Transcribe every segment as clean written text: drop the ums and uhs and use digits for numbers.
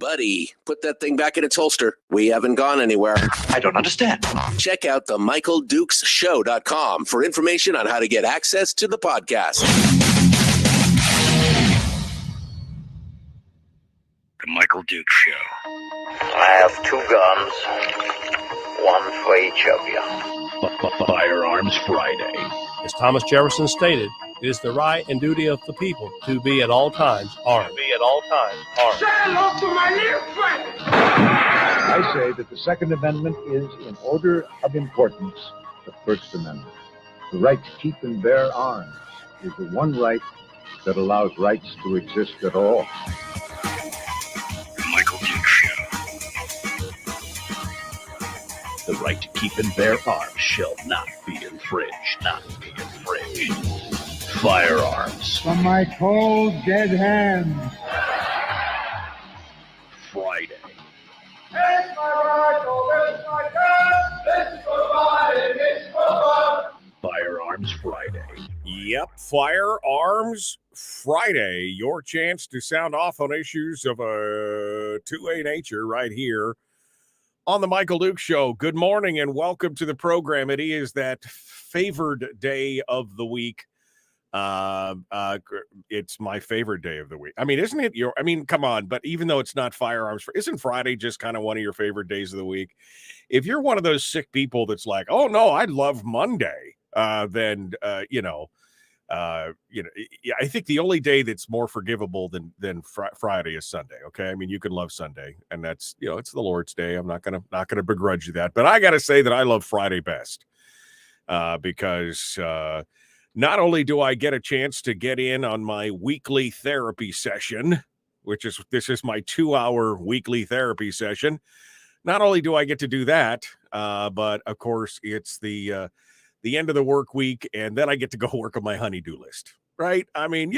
Buddy, put that thing back in its holster. We haven't gone anywhere. I don't understand. Check out the MichaelDukesShow.com for information on how to get access to the podcast. The Michael Dukes Show. I have 2 guns, one for each of you. Firearms Friday. As Thomas Jefferson stated, it is the right and duty of the people to be at all times armed. Say hello to my little friend. I say that the Second Amendment is, in order of importance, the First Amendment. The right to keep and bear arms is the one right that allows rights to exist at all. The Michael Dukes Show. The right to keep and bear arms shall not be infringed. Firearms. From my cold, dead hands. Friday. It's my rifle, it's my gun, it's for fighting, it's for fun. Firearms Friday. Yep, Firearms Friday. Your chance to sound off on issues of a 2A nature right here on the Michael Dukes Show. Good morning and welcome to the program. It is that favored day of the week. It's my favorite day of the week. I mean, isn't it come on, but even though it's not Firearms, isn't Friday just kind of one of your favorite days of the week? If you're one of those sick people that's like, oh no, I love Monday, then I think the only day that's more forgivable than Friday is Sunday. Okay. I mean, you can love Sunday and that's, it's the Lord's day. I'm not going to begrudge you that, but I got to say that I love Friday best, because, not only do I get a chance to get in on my weekly therapy session, this is my 2-hour weekly therapy session. Not only do I get to do that, but of course it's the end of the work week, and then I get to go work on my honey-do list, right? I mean,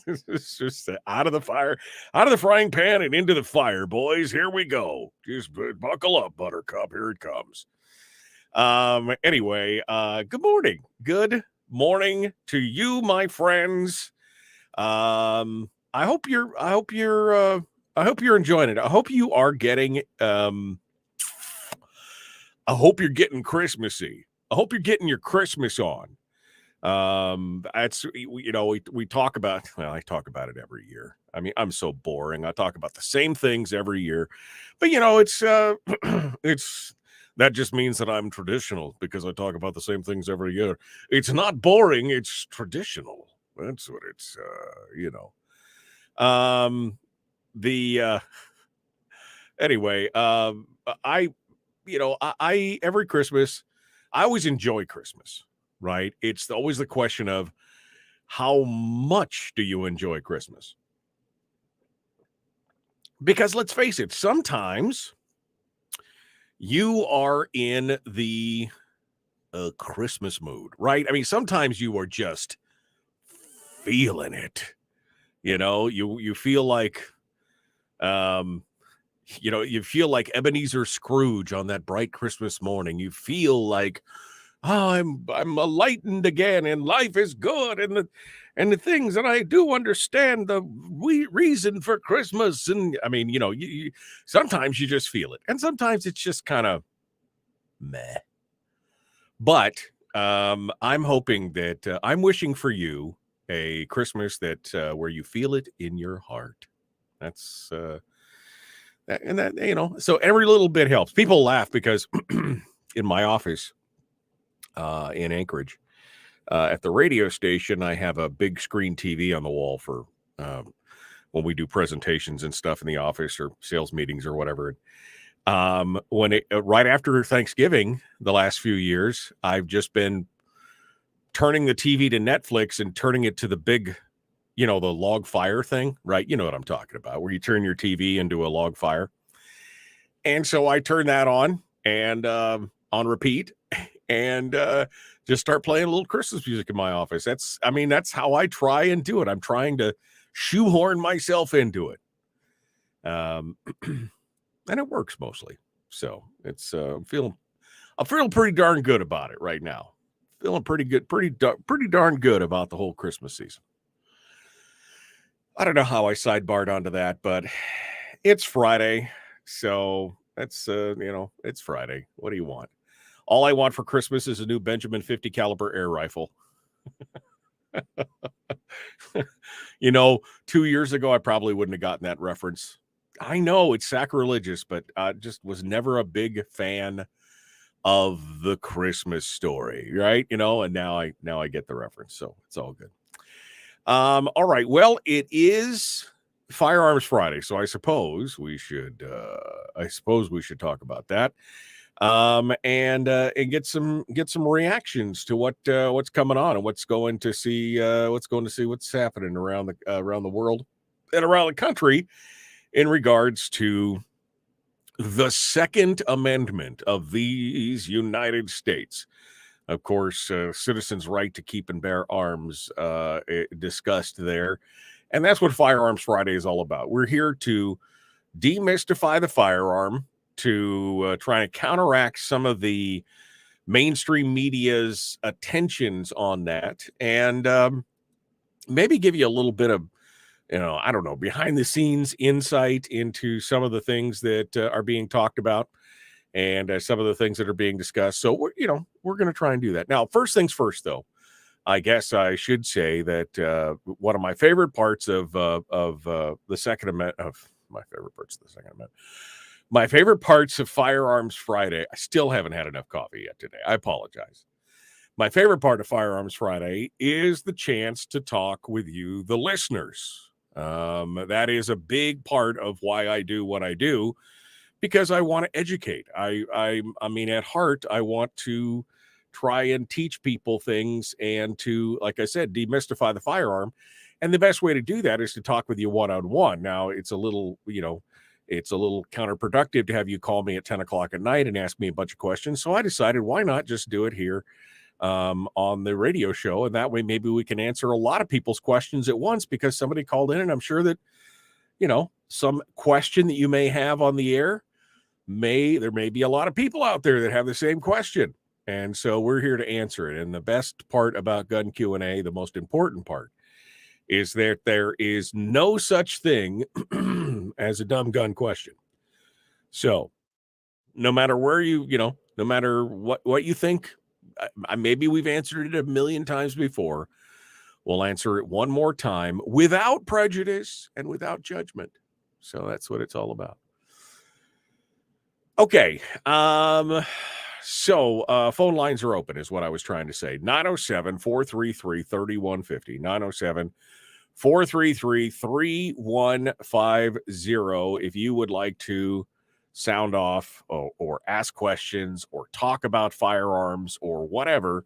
it's just out of the frying pan and into the fire, boys. Here we go. Just buckle up, Buttercup. Here it comes. Anyway, good morning to you, my friends. I hope you're enjoying it. I hope you are getting, I hope you're getting Christmassy. I hope you're getting your Christmas on. That's, we talk about, I talk about it every year. I mean, I'm so boring. I talk about the same things every year, but that just means that I'm traditional because I talk about the same things every year. It's not boring. It's traditional. That's what it's, anyway, I every Christmas, I always enjoy Christmas, right? It's always the question of how much do you enjoy Christmas? Because let's face it, sometimes you are in the Christmas mood, right? I mean, sometimes you are just feeling it. You feel like, you feel like Ebenezer Scrooge on that bright Christmas morning. You feel like, oh, I'm enlightened again, and life is good, and the things, and I do understand the reason for Christmas. And I mean, you sometimes you just feel it, and sometimes it's just kind of meh. But I'm hoping that I'm wishing for you a Christmas that where you feel it in your heart. That's so every little bit helps. People laugh because in my office in Anchorage, at the radio station, I have a big screen TV on the wall for when we do presentations and stuff in the office or sales meetings or whatever. Right after Thanksgiving, the last few years, I've just been turning the TV to Netflix and turning it to the big, the log fire thing, right? You know what I'm talking about, where you turn your TV into a log fire. And so I turn that on and on repeat and just start playing a little Christmas music in my office. That's how I try and do it. I'm trying to shoehorn myself into it. And it works mostly. So it's, I'm feeling pretty darn good about it right now. Feeling pretty good, pretty darn good about the whole Christmas season. I don't know how I sidebarred onto that, but It's Friday, so that's it's Friday. What do you want? All I want for Christmas is a new Benjamin 50 caliber air rifle. 2 years ago, I probably wouldn't have gotten that reference. I know it's sacrilegious, but I just was never a big fan of the Christmas Story, right? And now I get the reference, so it's all good. All right. Well, it is Firearms Friday, so I suppose we should talk about that. And get some reactions to what's coming on and what's going to see what's happening around the world and around the country in regards to the Second Amendment of these United States. Of course, citizens' right to keep and bear arms discussed there. And that's what Firearms Friday is all about. We're here to demystify the firearm, to try to counteract some of the mainstream media's attentions on that, and maybe give you a little bit of, I don't know, behind the scenes insight into some of the things that are being talked about and some of the things that are being discussed. So we're going to try and do that. Now, first things first, though, I guess I should say that one of my favorite parts of the Second Amendment, my favorite parts of Firearms Friday, I still haven't had enough coffee yet today. I apologize. My favorite part of Firearms Friday is the chance to talk with you, the listeners. That is a big part of why I do what I do, because I want to educate. I mean, at heart, I want to try and teach people things and to, like I said, demystify the firearm. And the best way to do that is to talk with you one-on-one. Now, it's a little counterproductive to have you call me at 10 o'clock at night and ask me a bunch of questions. So I decided, why not just do it here on the radio show? And that way, maybe we can answer a lot of people's questions at once, because somebody called in, and I'm sure that, some question that you may have on the air, there may be a lot of people out there that have the same question. And so we're here to answer it. And the best part about Gun Q&A, the most important part, is that there is no such thing as a dumb gun question. So no matter where no matter what you think, maybe we've answered it a million times before, we'll answer it one more time without prejudice and without judgment. So that's what it's all about. Okay. So phone lines are open is what I was trying to say. 907-433-3150. 907-433-3150. If you would like to sound off or ask questions or talk about firearms or whatever,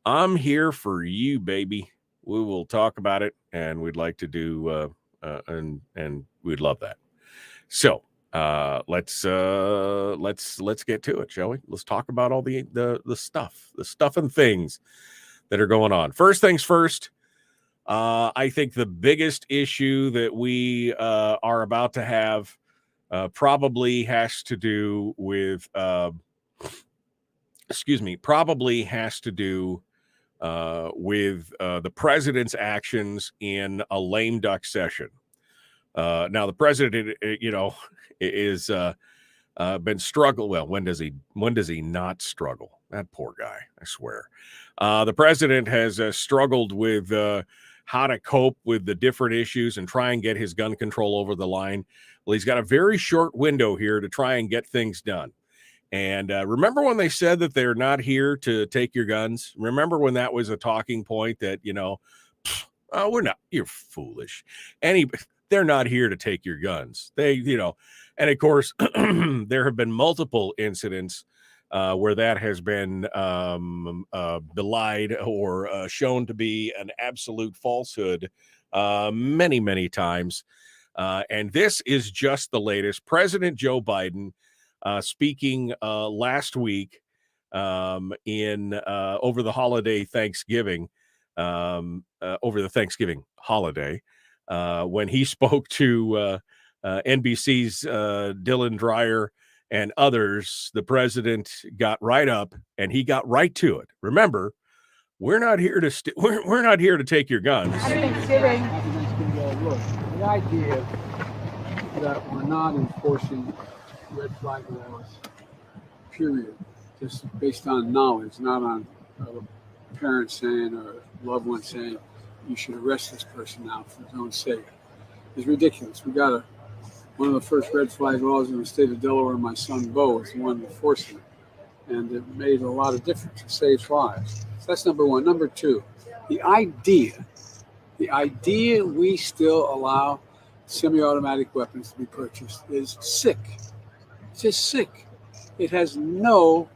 I'm here for you, baby. We will talk about it, and we'd like to do and we'd love that. So let's get to it, shall we? Let's talk about all the stuff and things that are going on. First things first. I think the biggest issue that we are about to have probably has to do with the president's actions in a lame duck session. Now the president, is been struggle. Well, when does he not struggle? That poor guy, I swear. The president has struggled with how to cope with the different issues and try and get his gun control over the line. Well, he's got a very short window here to try and get things done. And remember when they said that they're not here to take your guns? Remember when that was a talking point that, we're not, you're foolish. They're not here to take your guns. And of course, there have been multiple incidents where that has been belied or shown to be an absolute falsehood many, many times. And this is just the latest. President Joe Biden speaking last week in over the holiday Thanksgiving, over the Thanksgiving holiday, when he spoke to NBC's Dylan Dreyer and others, the president got right up and he got right to it. Remember, we're not here to we're not here to take your guns. Thanksgiving. The idea that we're not enforcing red flag laws, period. Just based on knowledge, not on parents saying or loved ones saying you should arrest this person now for his own sake. It's ridiculous. We got one of the first red flag laws in the state of Delaware. My son Bo is the one enforcing it, and it made a lot of difference. It saves lives. So that's number one. Number two, the idea we still allow semi-automatic weapons to be purchased is sick. It's just sick. It has no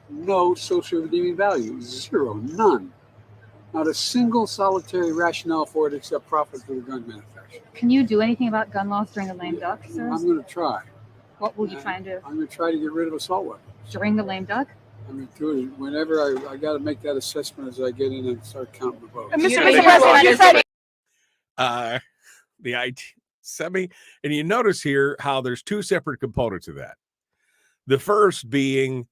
social redeeming value. Zero, none. Not a single solitary rationale for it except profit for the gun manufacturer. Can you do anything about gun laws during the lame duck, sir? I'm going to try. What will you try and do? I'm going to try to get rid of assault weapons. During the lame duck? I'm going to do it whenever I got to make that assessment as I get in and start counting the votes. Mr. President, the idea, and you notice here how there's two separate components of that. The first being,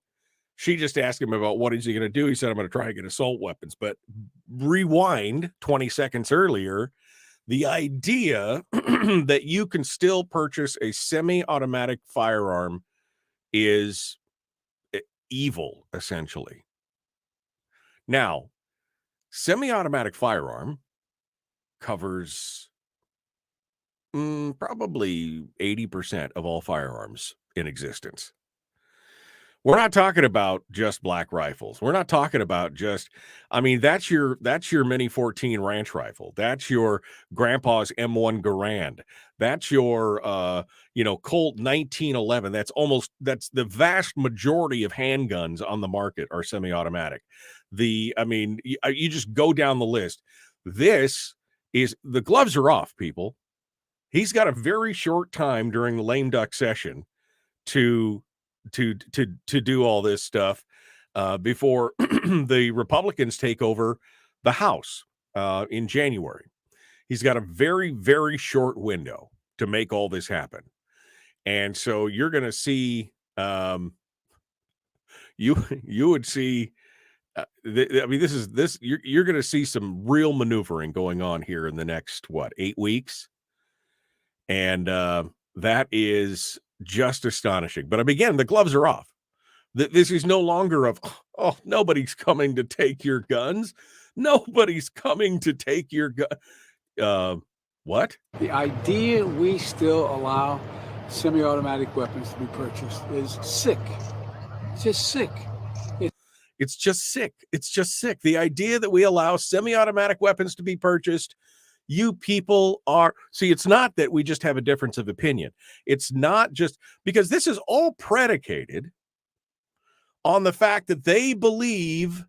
she just asked him about what is he going to do. He said, I'm going to try to get assault weapons. But rewind 20 seconds earlier, the idea that you can still purchase a semi-automatic firearm is evil, essentially. Now, semi-automatic firearm covers probably 80% of all firearms in existence. We're not talking about just black rifles. We're not talking about just, I mean, that's your Mini 14 ranch rifle. That's your grandpa's M1 Garand. That's your, Colt 1911. That's the vast majority of handguns on the market are semi-automatic. You just go down the list. The gloves are off, people. He's got a very short time during the lame duck session to do all this stuff before the Republicans take over the House in January. He's got a very, very short window to make all this happen. And so you're going to see, you would see, you're going to see some real maneuvering going on here in the next, 8 weeks? And that is just astonishing. But again, the gloves are off. This is no longer nobody's coming to take your guns. Nobody's coming to take your gun. What? The idea we still allow semi-automatic weapons to be purchased is sick. It's just sick. It's just sick. It's just sick. The idea that we allow semi-automatic weapons to be purchased, you people are, it's not that we just have a difference of opinion. It's not just because this is all predicated on the fact that they believe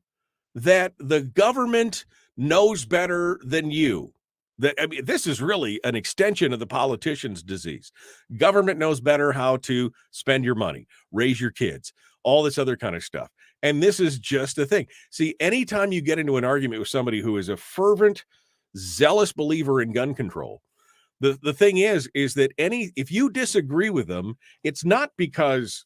that the government knows better than you. This is really an extension of the politician's disease. Government knows better how to spend your money, raise your kids, all this other kind of stuff. And this is just a thing. See, anytime you get into an argument with somebody who is a fervent, zealous believer in gun control, the thing is that if you disagree with them, it's not because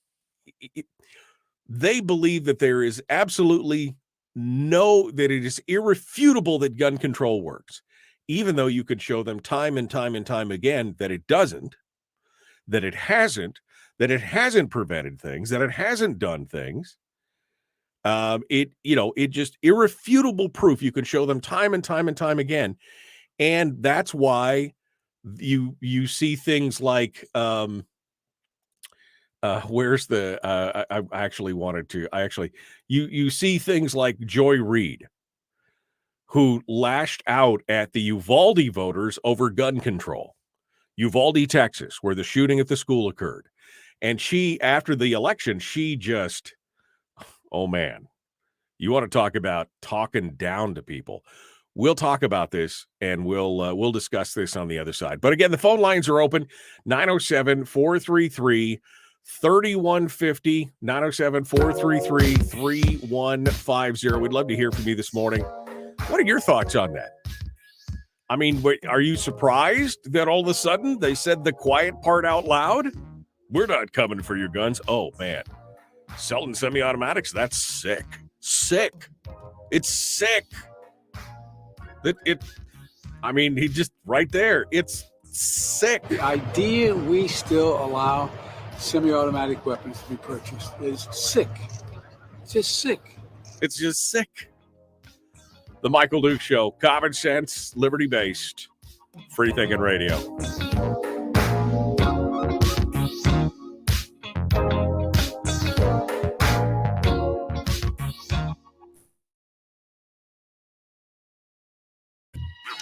they believe that there is absolutely that it is irrefutable that gun control works, even though you could show them time and time and time again that it doesn't, that it hasn't prevented things, that it hasn't done things. It just irrefutable proof. You can show them time and time and time again. And that's why you see things like, you see things like Joy Reid, who lashed out at the Uvalde voters over gun control. Uvalde, Texas, where the shooting at the school occurred. And after the election, oh man, you want to talk about talking down to people. We'll talk about this and we'll discuss this on the other side. But again, the phone lines are open, 907-433-3150, 907-433-3150. We'd love to hear from you this morning. What are your thoughts on that? I mean, are you surprised that all of a sudden they said the quiet part out loud? We're not coming for your guns. Oh man, selling semi-automatics, that's sick. Sick. It's sick. He just right there. It's sick. The idea we still allow semi-automatic weapons to be purchased is sick. It's just sick. It's just sick. The Michael Duke Show, common sense, liberty-based, free thinking radio.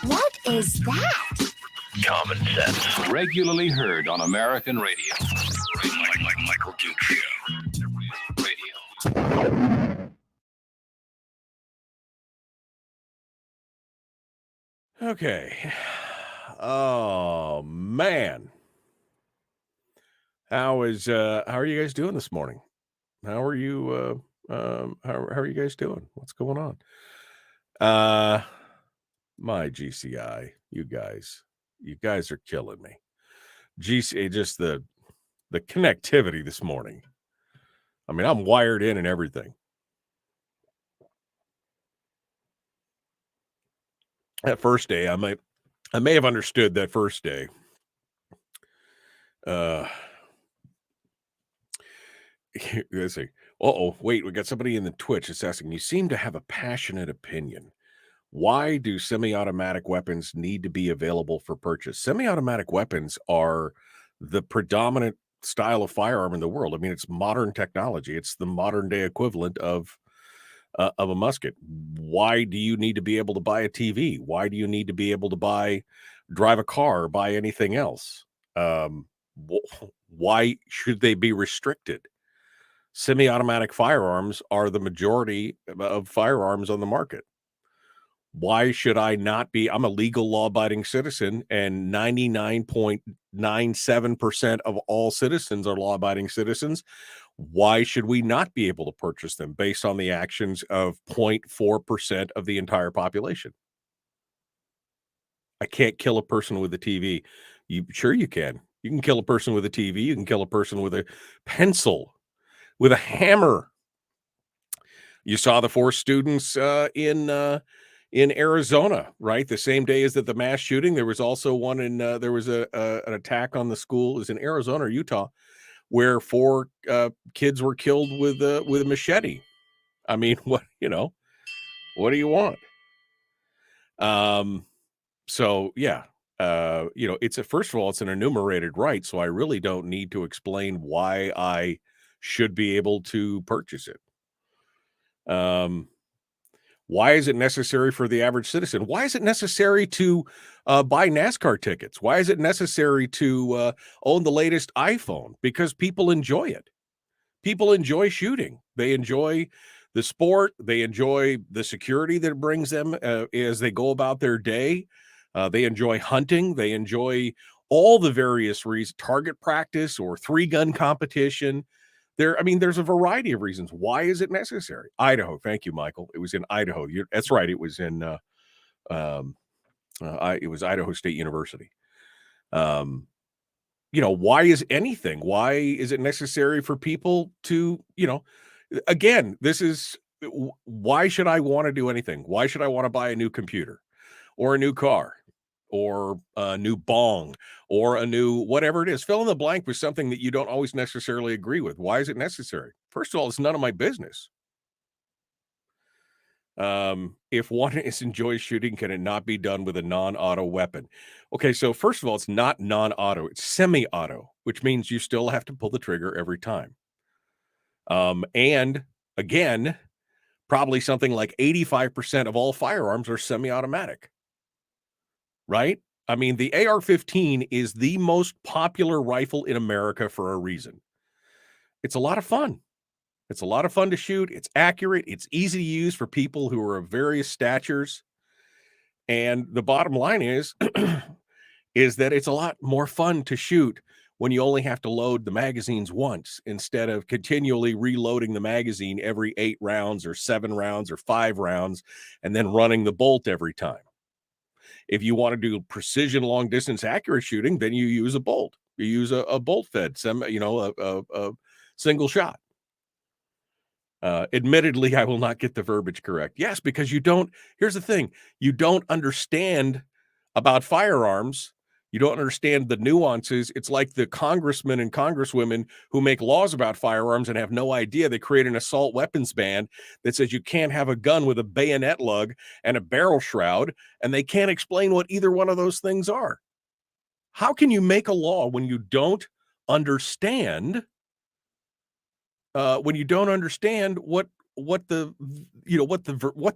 What is that? Common sense. Regularly heard on American radio. Like Michael Duke Show. Radio. Okay. Oh man. How are you guys doing this morning? How are you how are you guys doing? What's going on? My GCI, you guys are killing me. GCA, just the connectivity this morning. I mean, I'm wired in and everything. That first day, I may have understood that first day. Let's see. Wait, we got somebody in the Twitch that's asking, you seem to have a passionate opinion. Why do semi-automatic weapons need to be available for purchase? Semi-automatic weapons are the predominant style of firearm in the world. I mean, it's modern technology. It's the modern day equivalent of a musket. Why do you need to be able to buy a TV? Why do you need to be able to drive a car or buy anything else? Why should they be restricted? Semi-automatic firearms are the majority of firearms on the market. Why should I not be? I'm a legal law-abiding citizen, and 99.97% of all citizens are law-abiding citizens. Why should we not be able to purchase them based on the actions of 0.4% of the entire population? I can't kill a person with a TV. Sure you can. You can kill a person with a TV. You can kill a person with a pencil, with a hammer. You saw the 4 students in Arizona, right? The same day as the mass shooting, there was also one there was an attack on the school. It was in Arizona or Utah, where 4 kids were killed with a machete. I mean, what do you want? So yeah, first of all, it's an enumerated right, so I really don't need to explain why I should be able to purchase it. Why is it necessary for the average citizen? Why is it necessary to buy NASCAR tickets? Why is it necessary to own the latest iPhone? Because people enjoy it. People enjoy shooting. They enjoy the sport. They enjoy the security that it brings them as they go about their day. They enjoy hunting. They enjoy all the various reasons, target practice or 3-gun competition. There's a variety of reasons. Why is it necessary? Idaho. Thank you, Michael. It was in Idaho. That's right. It was in it was Idaho State University. Why is anything? Why is it necessary for people to, again, why should I want to do anything? Why should I want to buy a new computer or a new car or a new bong or a new whatever it is? Fill in the blank with something that you don't always necessarily agree with. Why is it necessary? First of all, it's none of my business. If one enjoys shooting, can it not be done with a non-auto weapon? Okay, so first of all, it's not non-auto, it's semi-auto, which means you still have to pull the trigger every time. And again, probably something like 85% of all firearms are semi-automatic. Right? I mean, the AR-15 is the most popular rifle in America for a reason. It's a lot of fun. It's a lot of fun to shoot. It's accurate. It's easy to use for people who are of various statures. And the bottom line is that it's a lot more fun to shoot when you only have to load the magazines once instead of continually reloading the magazine every 8 rounds or 7 rounds or 5 rounds and then running the bolt every time. If you want to do precision long distance accurate shooting, then you use a bolt. You use a bolt fed, a single shot. Admittedly, I will not get the verbiage correct. Yes, because here's the thing. You don't understand about firearms. You don't understand the nuances. It's like the congressmen and congresswomen who make laws about firearms and have no idea. They create an assault weapons ban that says you can't have a gun with a bayonet lug and a barrel shroud, and they can't explain what either one of those things are. How can you make a law when you don't understand what the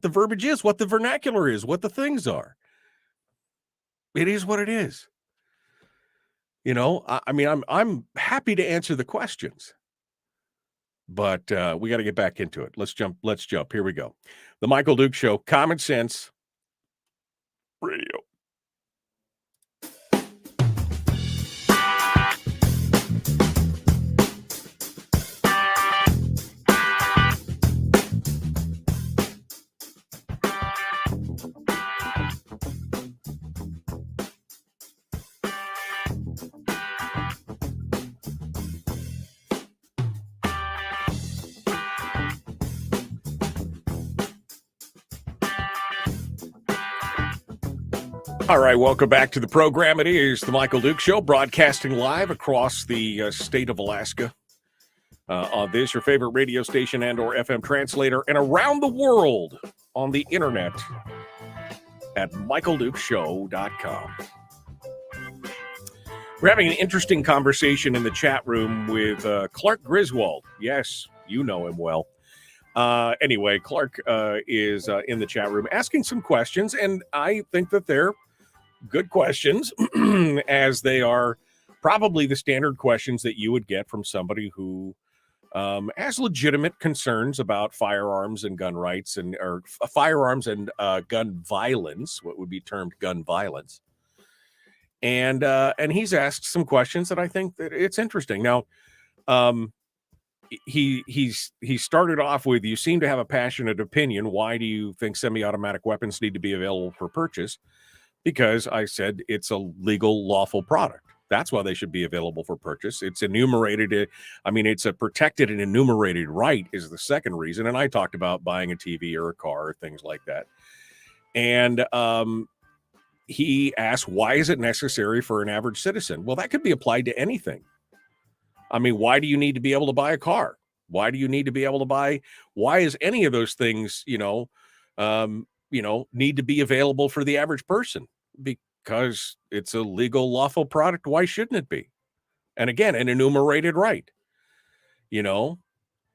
verbiage is, what the vernacular is, what the things are? It is what it is. I mean, I'm happy to answer the questions, but we got to get back into it. Let's jump. Here we go. The Michael Duke Show, Common Sense Radio. All right, welcome back to the program. It is the Michael Duke Show, broadcasting live across the state of Alaska on this, your favorite radio station and or FM translator, and around the world on the internet at michaeldukeshow.com. We're having an interesting conversation in the chat room with Clark Griswold. Yes, you know him well. Anyway, Clark is in the chat room asking some questions, and I think that they're good questions, as they are probably the standard questions that you would get from somebody who has legitimate concerns about firearms and gun rights or firearms and gun violence, what would be termed gun violence. And he's asked some questions that I think that it's interesting. Now, he started off with, you seem to have a passionate opinion. Why do you think semi-automatic weapons need to be available for purchase? Because I said it's a legal, lawful product. That's why they should be available for purchase. It's enumerated. I mean, it's a protected and enumerated right is the second reason. And I talked about buying a TV or a car or things like that. And he asked, why is it necessary for an average citizen? Well, that could be applied to anything. I mean, why do you need to be able to buy a car? Why do you need to be able to buy? Why is any of those things, need to be available for the average person? Because it's a legal, lawful product. Why shouldn't it be? And again, an enumerated right. Can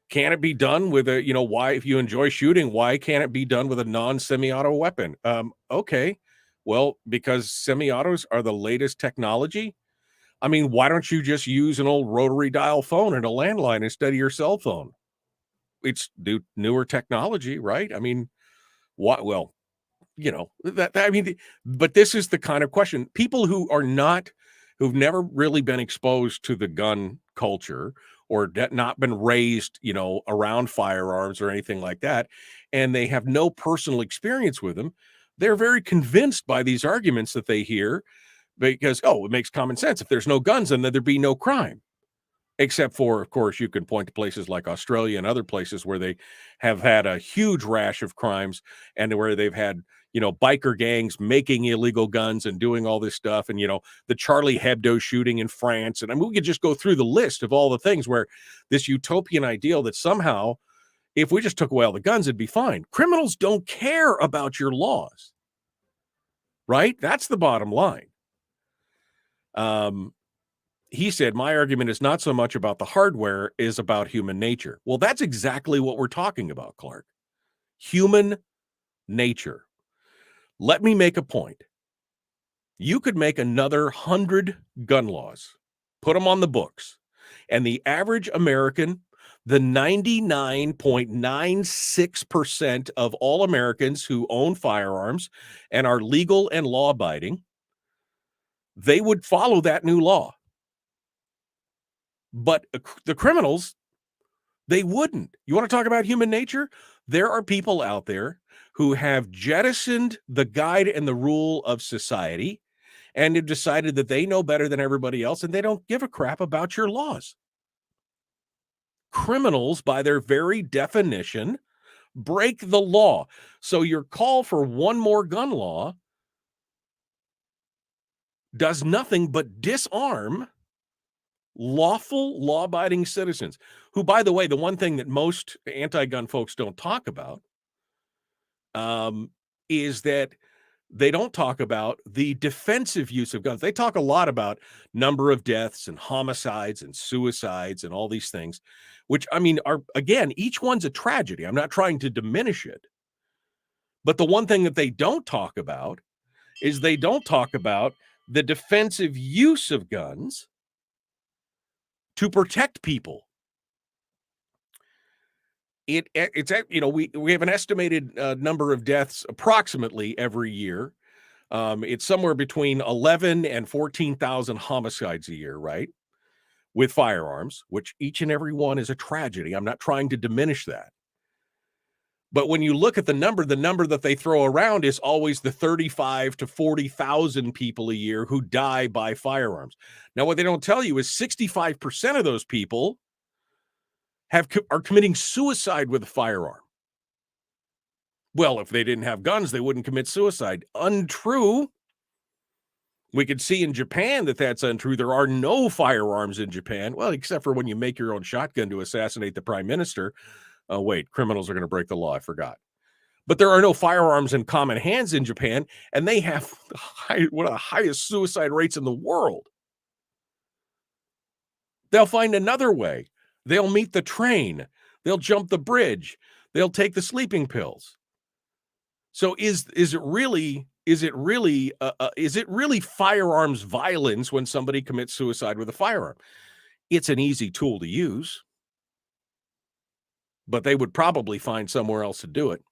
it be done with why, if you enjoy shooting, why can't it be done with a non-semi-auto weapon? Okay. Well, because semi-autos are the latest technology. I mean, why don't you just use an old rotary dial phone and a landline instead of your cell phone? It's newer technology, right? I mean, what? Well, but this is the kind of question. People who've never really been exposed to the gun culture or not been raised, around firearms or anything like that, and they have no personal experience with them, they're very convinced by these arguments that they hear because, it makes common sense. If there's no guns, then there'd be no crime. Except for, of course, you can point to places like Australia and other places where they have had a huge rash of crimes and where they've had, biker gangs making illegal guns and doing all this stuff. And, the Charlie Hebdo shooting in France. And I mean, we could just go through the list of all the things where this utopian ideal that somehow, if we just took away all the guns, it'd be fine. Criminals don't care about your laws, right? That's the bottom line. He said, my argument is not so much about the hardware, is about human nature. Well, that's exactly what we're talking about, Clark. Human nature. Let me make a point. You could make another 100 gun laws, put them on the books, and the average American, the 99.96% of all Americans who own firearms and are legal and law-abiding, they would follow that new law. But the criminals, they wouldn't. You want to talk about human nature? There are people out there who have jettisoned the guide and the rule of society and have decided that they know better than everybody else and they don't give a crap about your laws. Criminals, by their very definition, break the law. So your call for one more gun law does nothing but disarm lawful, law-abiding citizens who, by the way, the one thing that most anti-gun folks don't talk about is that they don't talk about the defensive use of guns. They talk a lot about number of deaths and homicides and suicides and all these things, which, I mean, are, again, each one's a tragedy. I'm not trying to diminish it. But the one thing that they don't talk about is they don't talk about the defensive use of guns to protect people. It's we have an estimated number of deaths approximately every year. It's somewhere between 11 and 14,000 homicides a year, right? With firearms, which each and every one is a tragedy. I'm not trying to diminish that. But when you look at the number that they throw around is always the 35 to 40,000 people a year who die by firearms. Now, what they don't tell you is 65% of those people are committing suicide with a firearm. Well, if they didn't have guns, they wouldn't commit suicide. Untrue. We could see in Japan that that's untrue. There are no firearms in Japan. Well, except for when you make your own shotgun to assassinate the prime minister. Oh, wait, criminals are going to break the law. I forgot. But there are no firearms in common hands in Japan, and they have one of the highest suicide rates in the world. They'll find another way. They'll meet the train. They'll jump the bridge. They'll take the sleeping pills. So is it really firearms violence when somebody commits suicide with a firearm? It's an easy tool to use, but they would probably find somewhere else to do it.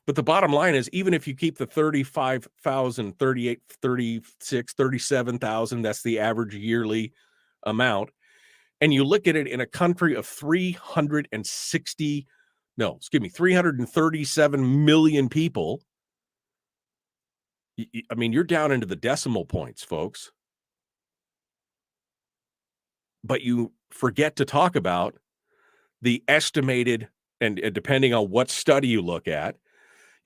But the bottom line is, even if you keep the 35,000, 38, 36, 37,000, that's the average yearly amount, and you look at it in a country of 337 million people, I mean, you're down into the decimal points, folks. But you forget to talk about the estimated, and depending on what study you look at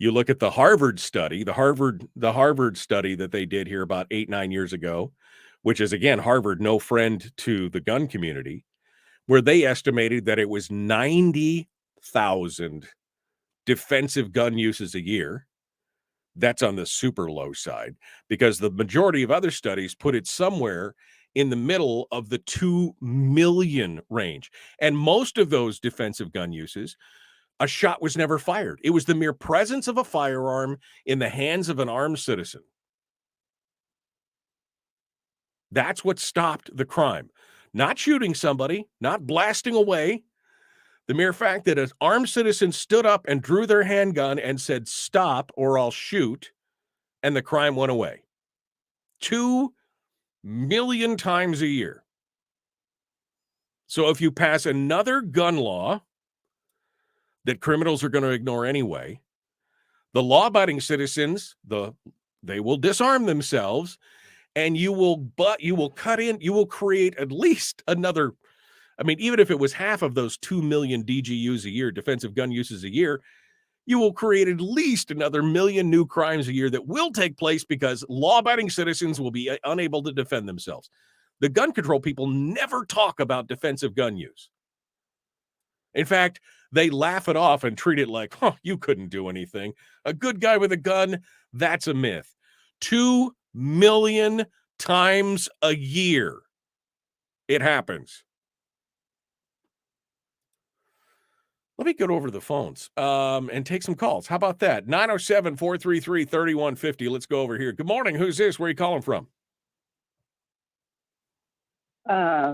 the Harvard study, the Harvard study that they did here about 8-9 years ago, which is, again, Harvard, no friend to the gun community, where they estimated that it was 90,000 defensive gun uses a year. That's on the super low side, because the majority of other studies put it somewhere in the middle of the 2 million range. And most of those defensive gun uses, a shot was never fired. It was the mere presence of a firearm in the hands of an armed citizen. That's what stopped the crime. Not shooting somebody, not blasting away. The mere fact that an armed citizen stood up and drew their handgun and said, "Stop or I'll shoot," and the crime went away. 2 million times a year. So if you pass another gun law that criminals are going to ignore anyway, the law-abiding citizens, they will disarm themselves, and you will create at least another, I mean, even if it was half of those 2 million DGUs a year, defensive gun uses a year, you will create at least another million new crimes a year that will take place because law-abiding citizens will be unable to defend themselves. The gun control people never talk about defensive gun use. In fact, they laugh it off and treat it like, you couldn't do anything. A good guy with a gun, that's a myth. 2 million times a year it happens. Let me get over to the phones and take some calls. How about that? 907-433-3150. Let's go over here. Good morning. Who's this? Where are you calling from?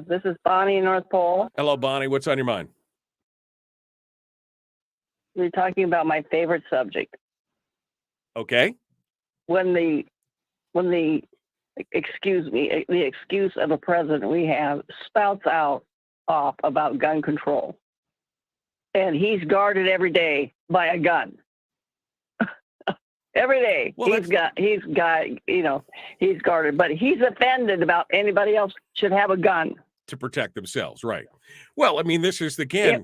This is Bonnie in North Pole. Hello, Bonnie. What's on your mind? We're talking about my favorite subject. Okay. When the excuse of a president we have spouts off about gun control, and he's guarded every day by a gun. Every day. Well, he's guarded, but he's offended about anybody else should have a gun to protect themselves, right? Well, I mean, this is again.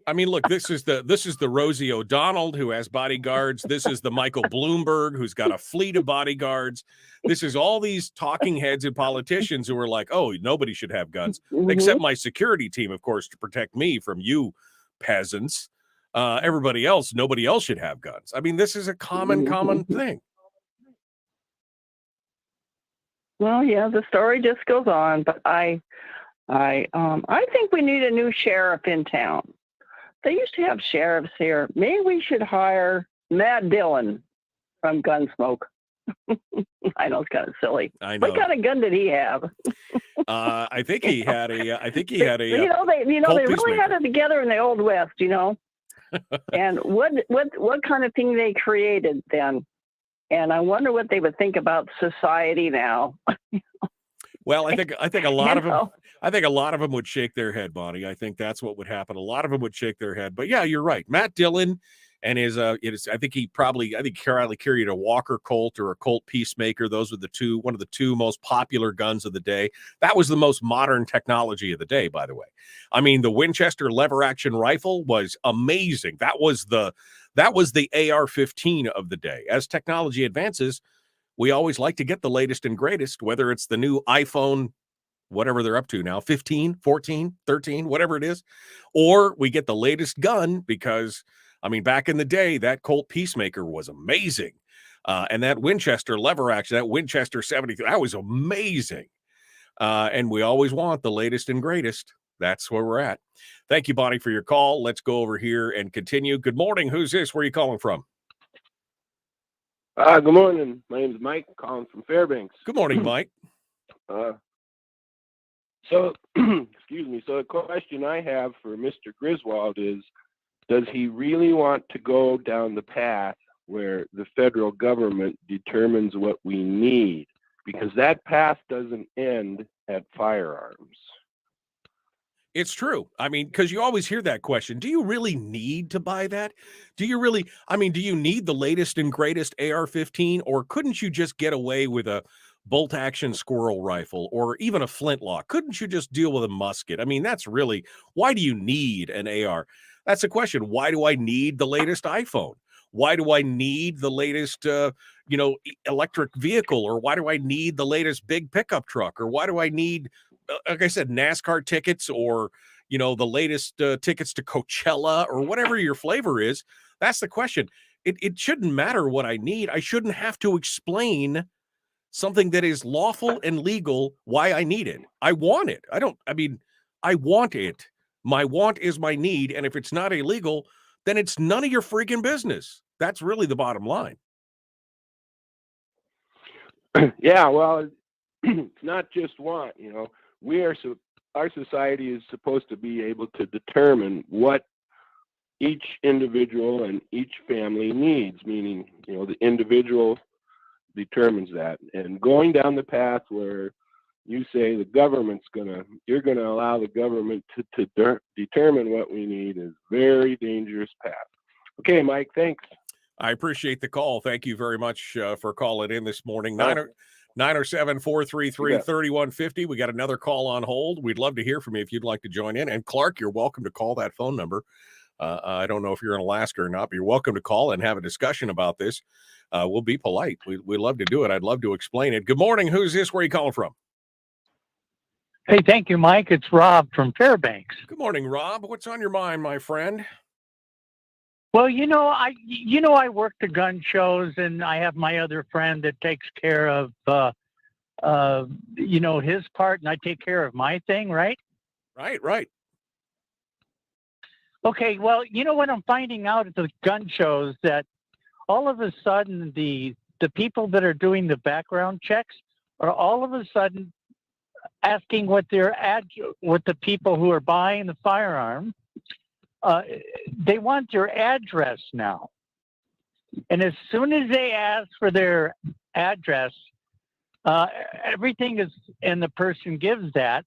I mean, look, this is the Rosie O'Donnell who has bodyguards. This is the Michael Bloomberg who's got a fleet of bodyguards. This is all these talking heads and politicians who are like, oh, nobody should have guns, except my security team, of course, to protect me from you peasants. Everybody else, nobody else should have guns. I mean, this is a common thing. Well, yeah, the story just goes on, but I think we need a new sheriff in town. They used to have sheriffs here. Maybe we should hire Matt Dillon from Gunsmoke. I know it's kind of silly. I know. What kind of gun did he have? I think he had a. They really had it together in the Old West, And what kind of thing they created then? And I wonder what they would think about society now. Well, I think a lot of them. I think a lot of them would shake their head, Bonnie. I think that's what would happen. A lot of them would shake their head. But yeah, you're right. Matt Dillon and his I think he carried a Walker Colt or a Colt Peacemaker. Those were one of the two most popular guns of the day. That was the most modern technology of the day, by the way. I mean, the Winchester lever action rifle was amazing. That was the AR-15 of the day. As technology advances, we always like to get the latest and greatest, whether it's the new iPhone, whatever they're up to now, 15, 14, 13, whatever it is, or we get the latest gun because, I mean, back in the day, that Colt Peacemaker was amazing. And that Winchester lever action, that Winchester 73, that was amazing. And we always want the latest and greatest. That's where we're at. Thank you, Bonnie, for your call. Let's go over here and continue. Good morning. Who's this? Where are you calling from? Good morning. My name is Mike, calling from Fairbanks. Good morning, Mike. So, excuse me. So the question I have for Mr. Griswold is, does he really want to go down the path where the federal government determines what we need? Because that path doesn't end at firearms. It's true. I mean, because you always hear that question. Do you really need to buy that? Do you need the latest and greatest AR-15? Or couldn't you just get away with a bolt action squirrel rifle or even a flintlock? Couldn't you just deal with a musket? I mean, that's really, why do you need an AR? That's the question. Why do I need the latest iPhone? Why do I need the latest, electric vehicle? Or why do I need the latest big pickup truck? Or why do I need, like I said, NASCAR tickets or, the latest tickets to Coachella or whatever your flavor is? That's the question. It shouldn't matter what I need. I shouldn't have to explain something that is lawful and legal why I need it. I want it. I want it. My want is my need. And if it's not illegal, then it's none of your freaking business. That's really the bottom line. Yeah, well, it's not just want, our society is supposed to be able to determine what each individual and each family needs, meaning, the individual determines that. And going down the path where you say you're gonna allow the government to determine what we need is very dangerous path. Okay, Mike, thanks. I appreciate the call. Thank you very much for calling in this morning. 907-433-3150. We got another call on hold. We'd love to hear from you if you'd like to join in. And Clark, you're welcome to call that phone number. I don't know if you're in Alaska or not, but you're welcome to call and have a discussion about this. We'll be polite. We love to do it. I'd love to explain it. Good morning. Who's this? Where are you calling from? Hey, thank you, Mike. It's Rob from Fairbanks. Good morning, Rob. What's on your mind, my friend? Well, I work the gun shows, and I have my other friend that takes care of, his part, and I take care of my thing, right? Right. Okay, well, what I'm finding out at the gun shows that all of a sudden the people that are doing the background checks are all of a sudden asking what the people who are buying the firearm, they want their address now. And as soon as they ask for their address, everything is, and the person gives that,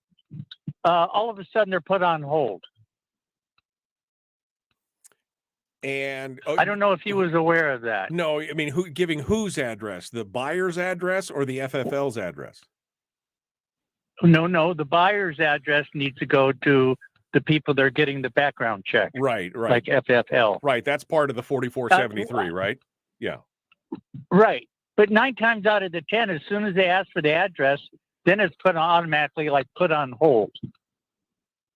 all of a sudden they're put on hold. And I don't know if he was aware of that. No, I mean, giving whose address? The buyer's address or the FFL's address? No, the buyer's address needs to go to the people that are getting the background check. Right. Like FFL. Right. That's part of the 4473, right? Yeah. Right. But 9 times out of the 10, as soon as they ask for the address, then it's automatically put on hold.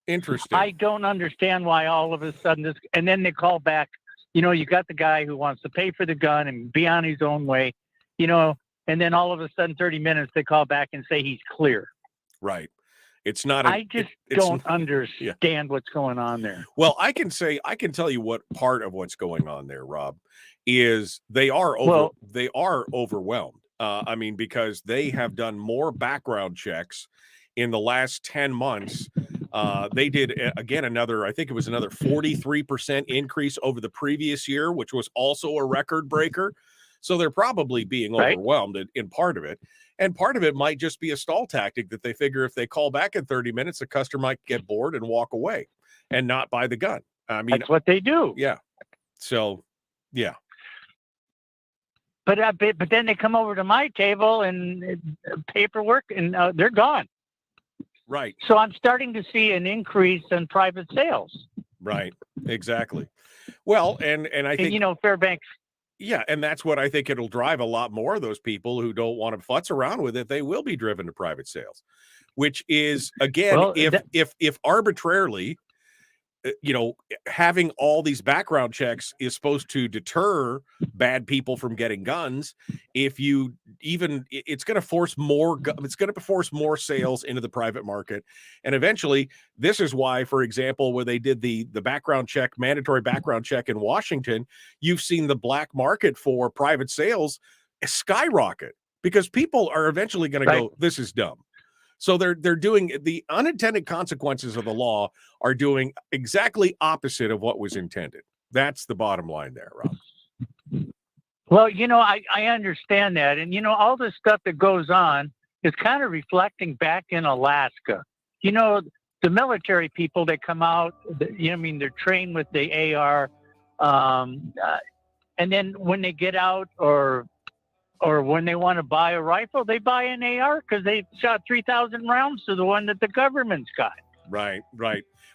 Interesting. I don't understand why all of a sudden this, and then they call back, you got the guy who wants to pay for the gun and be on his own way, and then all of a sudden 30 minutes they call back and say he's clear. Right. It's not. I just don't understand what's going on there. Well, I can tell you what part of what's going on there, Rob, is they are overwhelmed. I mean, because they have done more background checks in the last 10 months. They did again I think it was another 43% increase over the previous year, which was also a record breaker. So they're probably being overwhelmed in part of it. And part of it might just be a stall tactic that they figure if they call back in 30 minutes, the customer might get bored and walk away and not buy the gun. I mean, that's what they do. Yeah. So, yeah. But then they come over to my table and paperwork and they're gone. Right. So I'm starting to see an increase in private sales. Right. Exactly. Well, and I think, Fairbanks. Yeah, and that's what I think it'll drive a lot more of those people who don't want to futz around with it. They will be driven to private sales, which is again, if arbitrarily, having all these background checks is supposed to deter bad people from getting guns. If you it's going to force more sales into the private market. And eventually this is why, for example, where they did the background check, mandatory background check in Washington, you've seen the black market for private sales skyrocket because people are eventually going to go, this is dumb. So they're doing the unintended consequences of the law are doing exactly opposite of what was intended. That's the bottom line there, Rob. Well, I understand that. And, all this stuff that goes on is kind of reflecting back in Alaska. The military people that come out, they're trained with the AR. And then when they get out or when they want to buy a rifle, they buy an AR because they shot 3,000 rounds to the one that the government's got. Right.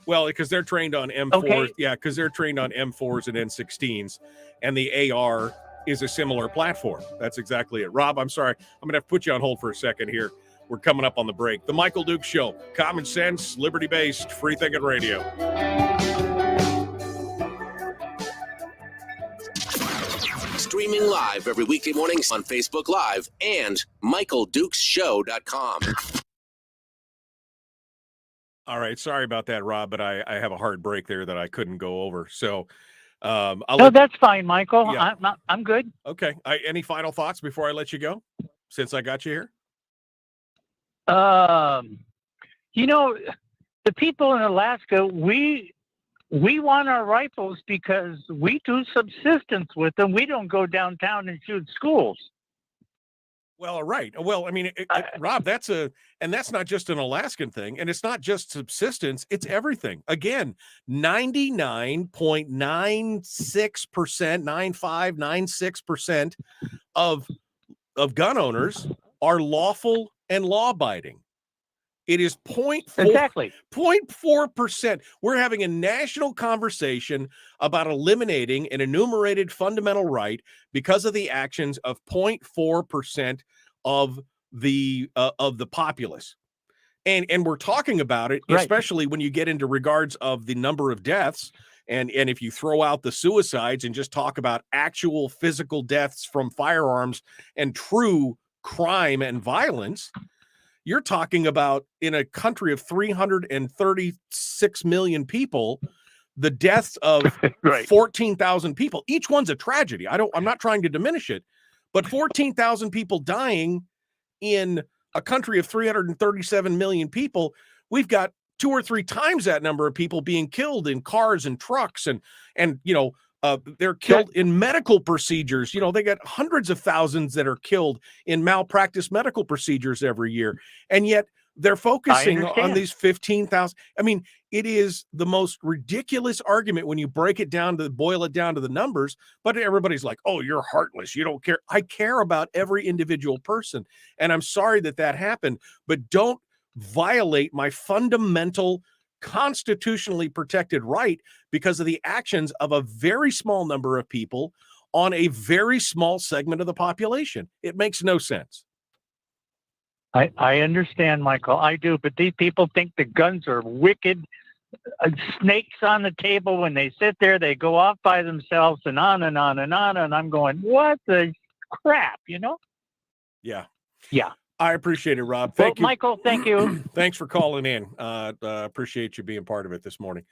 Well, because they're trained on M4s. Okay. Yeah, because they're trained on M4s and N16s, and the AR is a similar platform. That's exactly it. Rob, I'm sorry. I'm going to have to put you on hold for a second here. We're coming up on the break. The Michael Dukes Show. Common sense, liberty-based, free-thinking radio. Streaming live every weekday mornings on Facebook Live and MichaelDukesShow.com. All right. Sorry about that, Rob, but I have a hard break there that I couldn't go over. So that's fine, Michael. Yeah. I'm good. Okay. Any final thoughts before I let you go, since I got you here? The people in Alaska, we want our rifles because we do subsistence with them. We don't go downtown and shoot schools. Well, right. Well, I mean, Rob, that's not just an Alaskan thing, and it's not just subsistence. It's everything. Again, 99.96% of gun owners are lawful and law-abiding. It is 0.4%. We're having a national conversation about eliminating an enumerated fundamental right because of the actions of 0.4% of the populace. And we're talking about it, especially when you get into regards of the number of deaths. And if you throw out the suicides and just talk about actual physical deaths from firearms and true crime and violence, you're talking about in a country of 336 million people, the deaths of 14,000 people. Each one's a tragedy. I'm not trying to diminish it, but 14,000 people dying in a country of 337 million people. We've got 2 or 3 times that number of people being killed in cars and trucks and they're killed in medical procedures. They got hundreds of thousands that are killed in malpractice medical procedures every year. And yet they're focusing on these 15,000. I mean, it is the most ridiculous argument when you boil it down to the numbers, but everybody's like, oh, you're heartless. You don't care. I care about every individual person. And I'm sorry that happened, but don't violate my fundamental constitutionally protected right because of the actions of a very small number of people on a very small segment of the population. It makes no sense. I understand, Michael. I do, but these people think the guns are wicked snakes on the table. When they sit there, they go off by themselves and on and on and on. And I'm going, what the crap, you know? Yeah. Yeah. I appreciate it, Rob. Thank you. Michael, thank you. Thanks for calling in. Appreciate you being part of it this morning.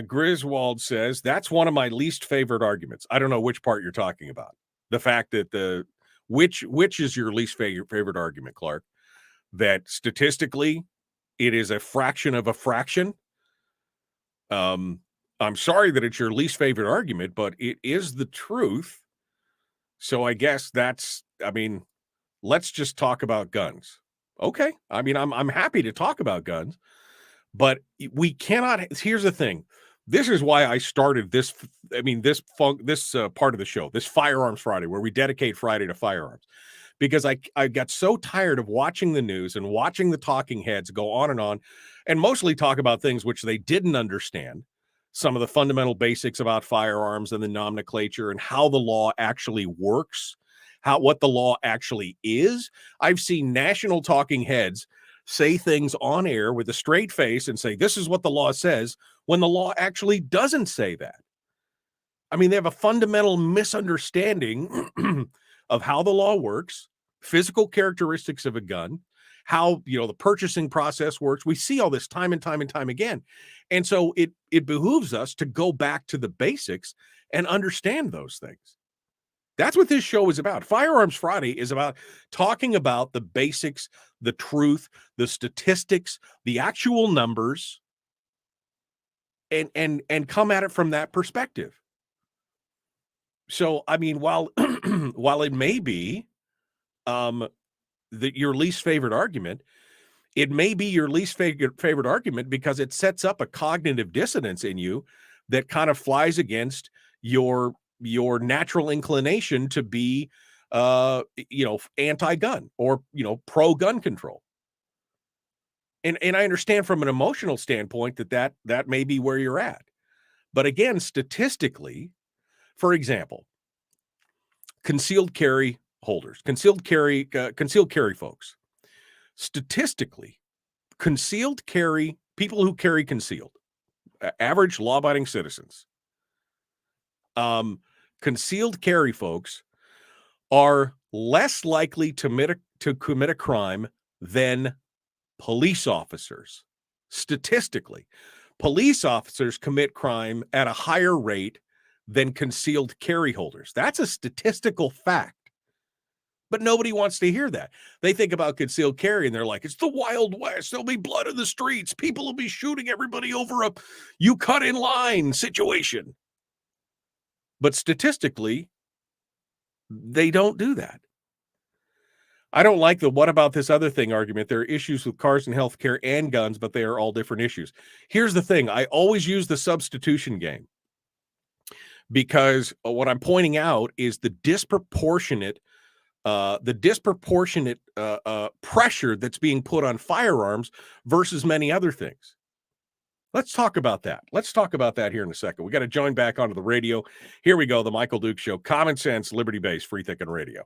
Griswold says, that's one of my least favorite arguments. I don't know which part you're talking about. The fact that which is your least favorite argument, Clark? That statistically it is a fraction of a fraction. I'm sorry that it's your least favorite argument, but it is the truth. So I guess let's just talk about guns. Okay. I mean, I'm happy to talk about guns, but we cannot. Here's the thing. This is why I started this. I mean, this part of the show, this Firearms Friday, where we dedicate Friday to firearms, because I got so tired of watching the news and watching the talking heads go on and mostly talk about things which they didn't understand, some of the fundamental basics about firearms and the nomenclature and how the law actually works, what the law actually is. I've seen national talking heads say things on air with a straight face and say, this is what the law says, when the law actually doesn't say that. I mean, they have a fundamental misunderstanding of how the law works, physical characteristics of a gun, how, the purchasing process works. We see all this time and time and time again. And so it behooves us to go back to the basics and understand those things. That's what this show is about. Firearms Friday is about talking about the basics, the truth, the statistics, the actual numbers, and come at it from that perspective. So, I mean, while it may be your least favorite argument, it may be your least favorite argument because it sets up a cognitive dissonance in you that kind of flies against your natural inclination to be anti-gun or pro-gun control. And I understand from an emotional standpoint that may be where you're at. But again, statistically, for example, concealed carry holders, concealed carry folks, statistically, concealed carry, people who carry concealed, average law-abiding citizens, concealed carry folks are less likely to commit a crime than police officers. Statistically, police officers commit crime at a higher rate than concealed carry holders. That's a statistical fact. But nobody wants to hear that. They think about concealed carry and they're like, it's the Wild West. There'll be blood in the streets. People will be shooting everybody over a you cut in line situation. But statistically, they don't do that. I don't like the what about this other thing argument. There are issues with cars and healthcare and guns, but they are all different issues. Here's the thing. I always use the substitution game because what I'm pointing out is the disproportionate pressure that's being put on firearms versus many other things. Let's talk about that. Let's talk about that here in a second. We got to join back onto the radio. Here we go. The Michael Dukes Show. Common sense, liberty-based, free thinking radio.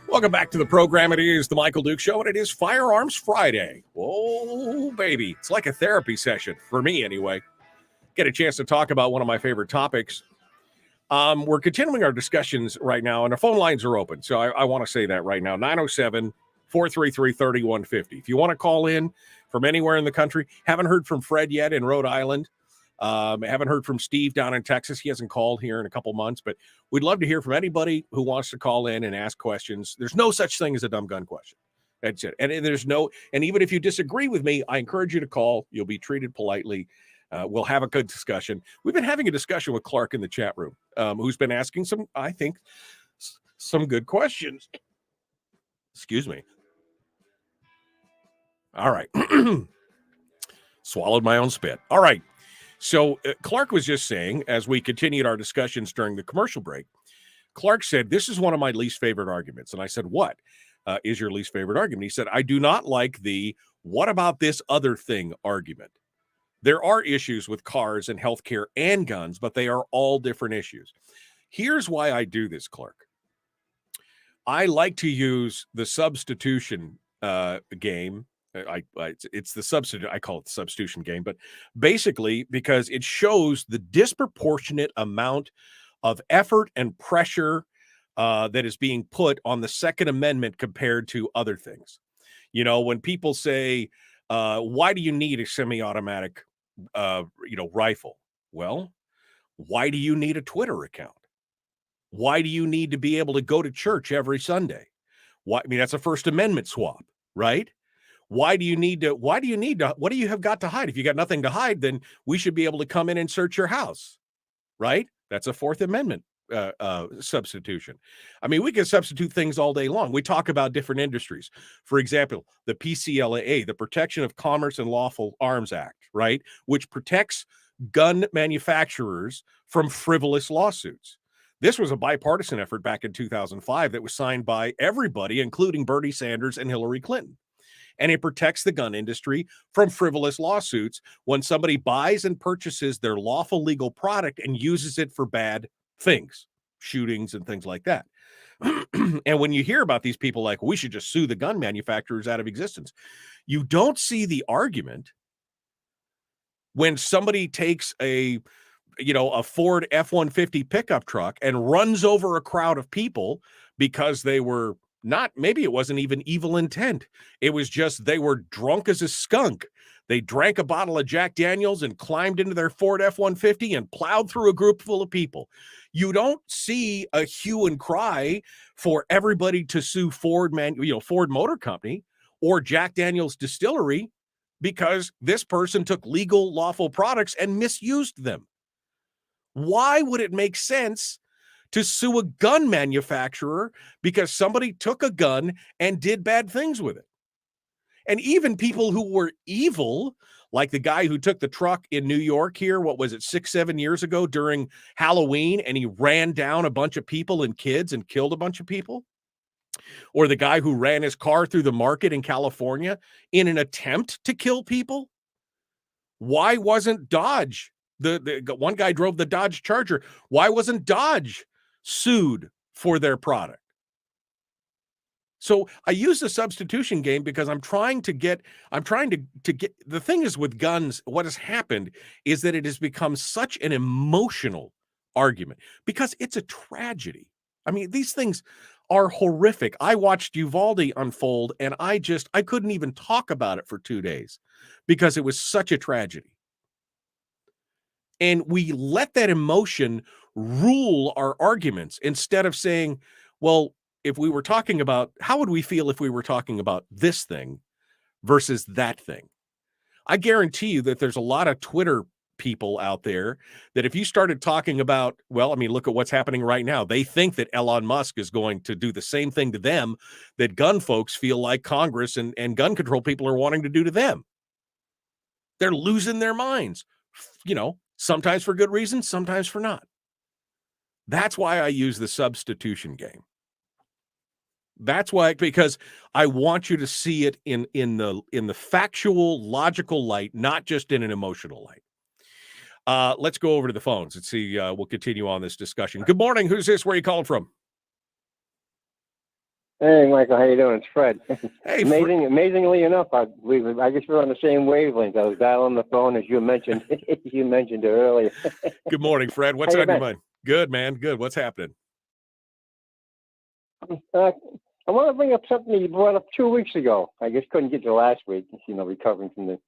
Welcome back to the program. It is the Michael Dukes Show, and it is Firearms Friday. Oh, baby. It's like a therapy session, for me anyway. Get a chance to talk about one of my favorite topics. We're continuing our discussions right now, and the phone lines are open. So I want to say that right now, 907-433-3150. If you want to call in from anywhere in the country, haven't heard from Fred yet in Rhode Island. Haven't heard from Steve down in Texas. He hasn't called here in a couple months, but we'd love to hear from anybody who wants to call in and ask questions. There's no such thing as a dumb gun question. That's it. And even if you disagree with me, I encourage you to call. You'll be treated politely. We'll have a good discussion. We've been having a discussion with Clark in the chat room, who's been asking some, I think, some good questions. Excuse me. All right. Swallowed my own spit. All right. So Clark was just saying, as we continued our discussions during the commercial break, Clark said, this is one of my least favorite arguments. And I said, what is your least favorite argument? He said, I do not like the what about this other thing argument. There are issues with cars and healthcare and guns, but they are all different issues. Here's why I do this, Clark. I like to use the substitution game. It's the substitute. I call it the substitution game, but basically because it shows the disproportionate amount of effort and pressure that is being put on the Second Amendment compared to other things. You know, when people say, why do you need a semi-automatic, rifle? Well, why do you need a Twitter account? Why do you need to be able to go to church every Sunday? Why? I mean, that's a First Amendment swap, right? What do you have got to hide? If you got nothing to hide, then we should be able to come in and search your house, right? That's a Fourth Amendment substitution. I mean, we can substitute things all day long. We talk about different industries. For example, the PCLAA, the Protection of Commerce and Lawful Arms Act, right? Which protects gun manufacturers from frivolous lawsuits. This was a bipartisan effort back in 2005 that was signed by everybody, including Bernie Sanders and Hillary Clinton. And it protects the gun industry from frivolous lawsuits when somebody buys and purchases their lawful legal product and uses it for bad things, shootings and things like that. And when you hear about these people like, we should just sue the gun manufacturers out of existence, you don't see the argument when somebody takes a Ford F-150 pickup truck and runs over a crowd of people because they were maybe it wasn't even evil intent. It was just they were drunk as a skunk. They drank a bottle of Jack Daniels and climbed into their Ford F-150 and plowed through a group full of people. You don't see a hue and cry for everybody to sue Ford Motor Company or Jack Daniels Distillery because this person took legal, lawful products and misused them. Why would it make sense to sue a gun manufacturer because somebody took a gun and did bad things with it? And even people who were evil, like the guy who took the truck in New York here, 6-7 years ago during Halloween, and he ran down a bunch of people and kids and killed a bunch of people. Or the guy who ran his car through the market in California in an attempt to kill people. Why wasn't Dodge? The one guy drove the Dodge Charger. Why wasn't Dodge sued for their product? So I use the substitution game because I'm trying to get the thing is with guns, what has happened is that it has become such an emotional argument because it's a tragedy. I mean, these things are horrific. I watched Uvalde unfold and I couldn't even talk about it for 2 days because it was such a tragedy. And we let that emotion rule our arguments instead of saying, well, if we were talking about, how would we feel if we were talking about this thing versus that thing? I guarantee you that there's a lot of Twitter people out there that if you started talking about, well, I mean, look at what's happening right now. They think that Elon Musk is going to do the same thing to them that gun folks feel like Congress and gun control people are wanting to do to them. They're losing their minds, sometimes for good reasons, sometimes for not. That's why I use the substitution game. That's why, because I want you to see it in the factual, logical light, not just in an emotional light. Let's go over to the phones and see. We'll continue on this discussion. Good morning. Who's this? Where are you calling from? Hey, Michael. How you doing? It's Fred. Hey, amazingly enough, I guess we're on the same wavelength. I was dialing the phone as you mentioned. You mentioned it earlier. Good morning, Fred. What's on your mind? Good, man. Good. What's happening? I want to bring up something that you brought up 2 weeks ago. I just couldn't get to last week, recovering from the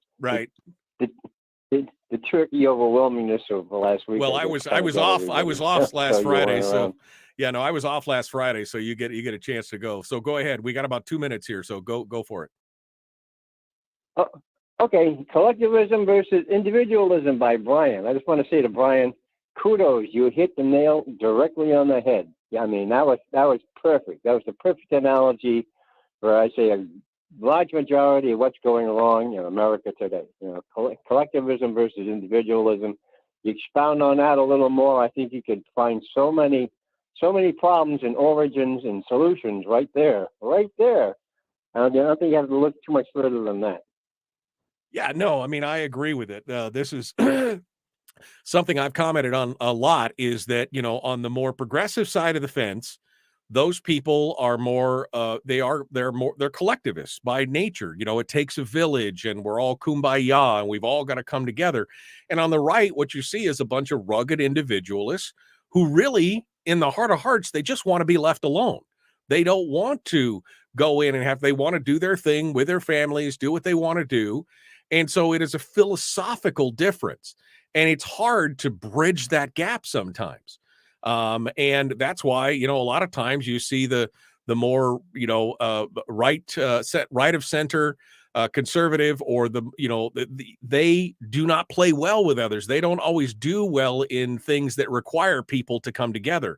turkey overwhelmingness of the last week. Well, I was off last Friday, so yeah, no, I was off last Friday, so you get a chance to go. So go ahead. We got about 2 minutes here, so go for it. Okay, collectivism versus individualism by Brian. I just want to say to Brian, kudos. You hit the nail directly on the head. Yeah, I mean, that was perfect. That was the perfect analogy for, I say, a large majority of what's going wrong in America today. Collectivism versus individualism. You expound on that a little more, I think you could find so many problems and origins and solutions right there. I don't think you have to look too much further than that. Yeah, no, I mean, I agree with it. This is something I've commented on a lot, is that, on the more progressive side of the fence, those people are more, they're collectivists by nature. It takes a village and we're all kumbaya and we've all got to come together. And on the right, what you see is a bunch of rugged individualists who really, in the heart of hearts, they just want to be left alone. They don't want to go in and they want to do their thing with their families, do what they want to do. And so it is a philosophical difference. And it's hard to bridge that gap sometimes. And that's why, a lot of times you see the more, right of center, conservative, or they do not play well with others. They don't always do well in things that require people to come together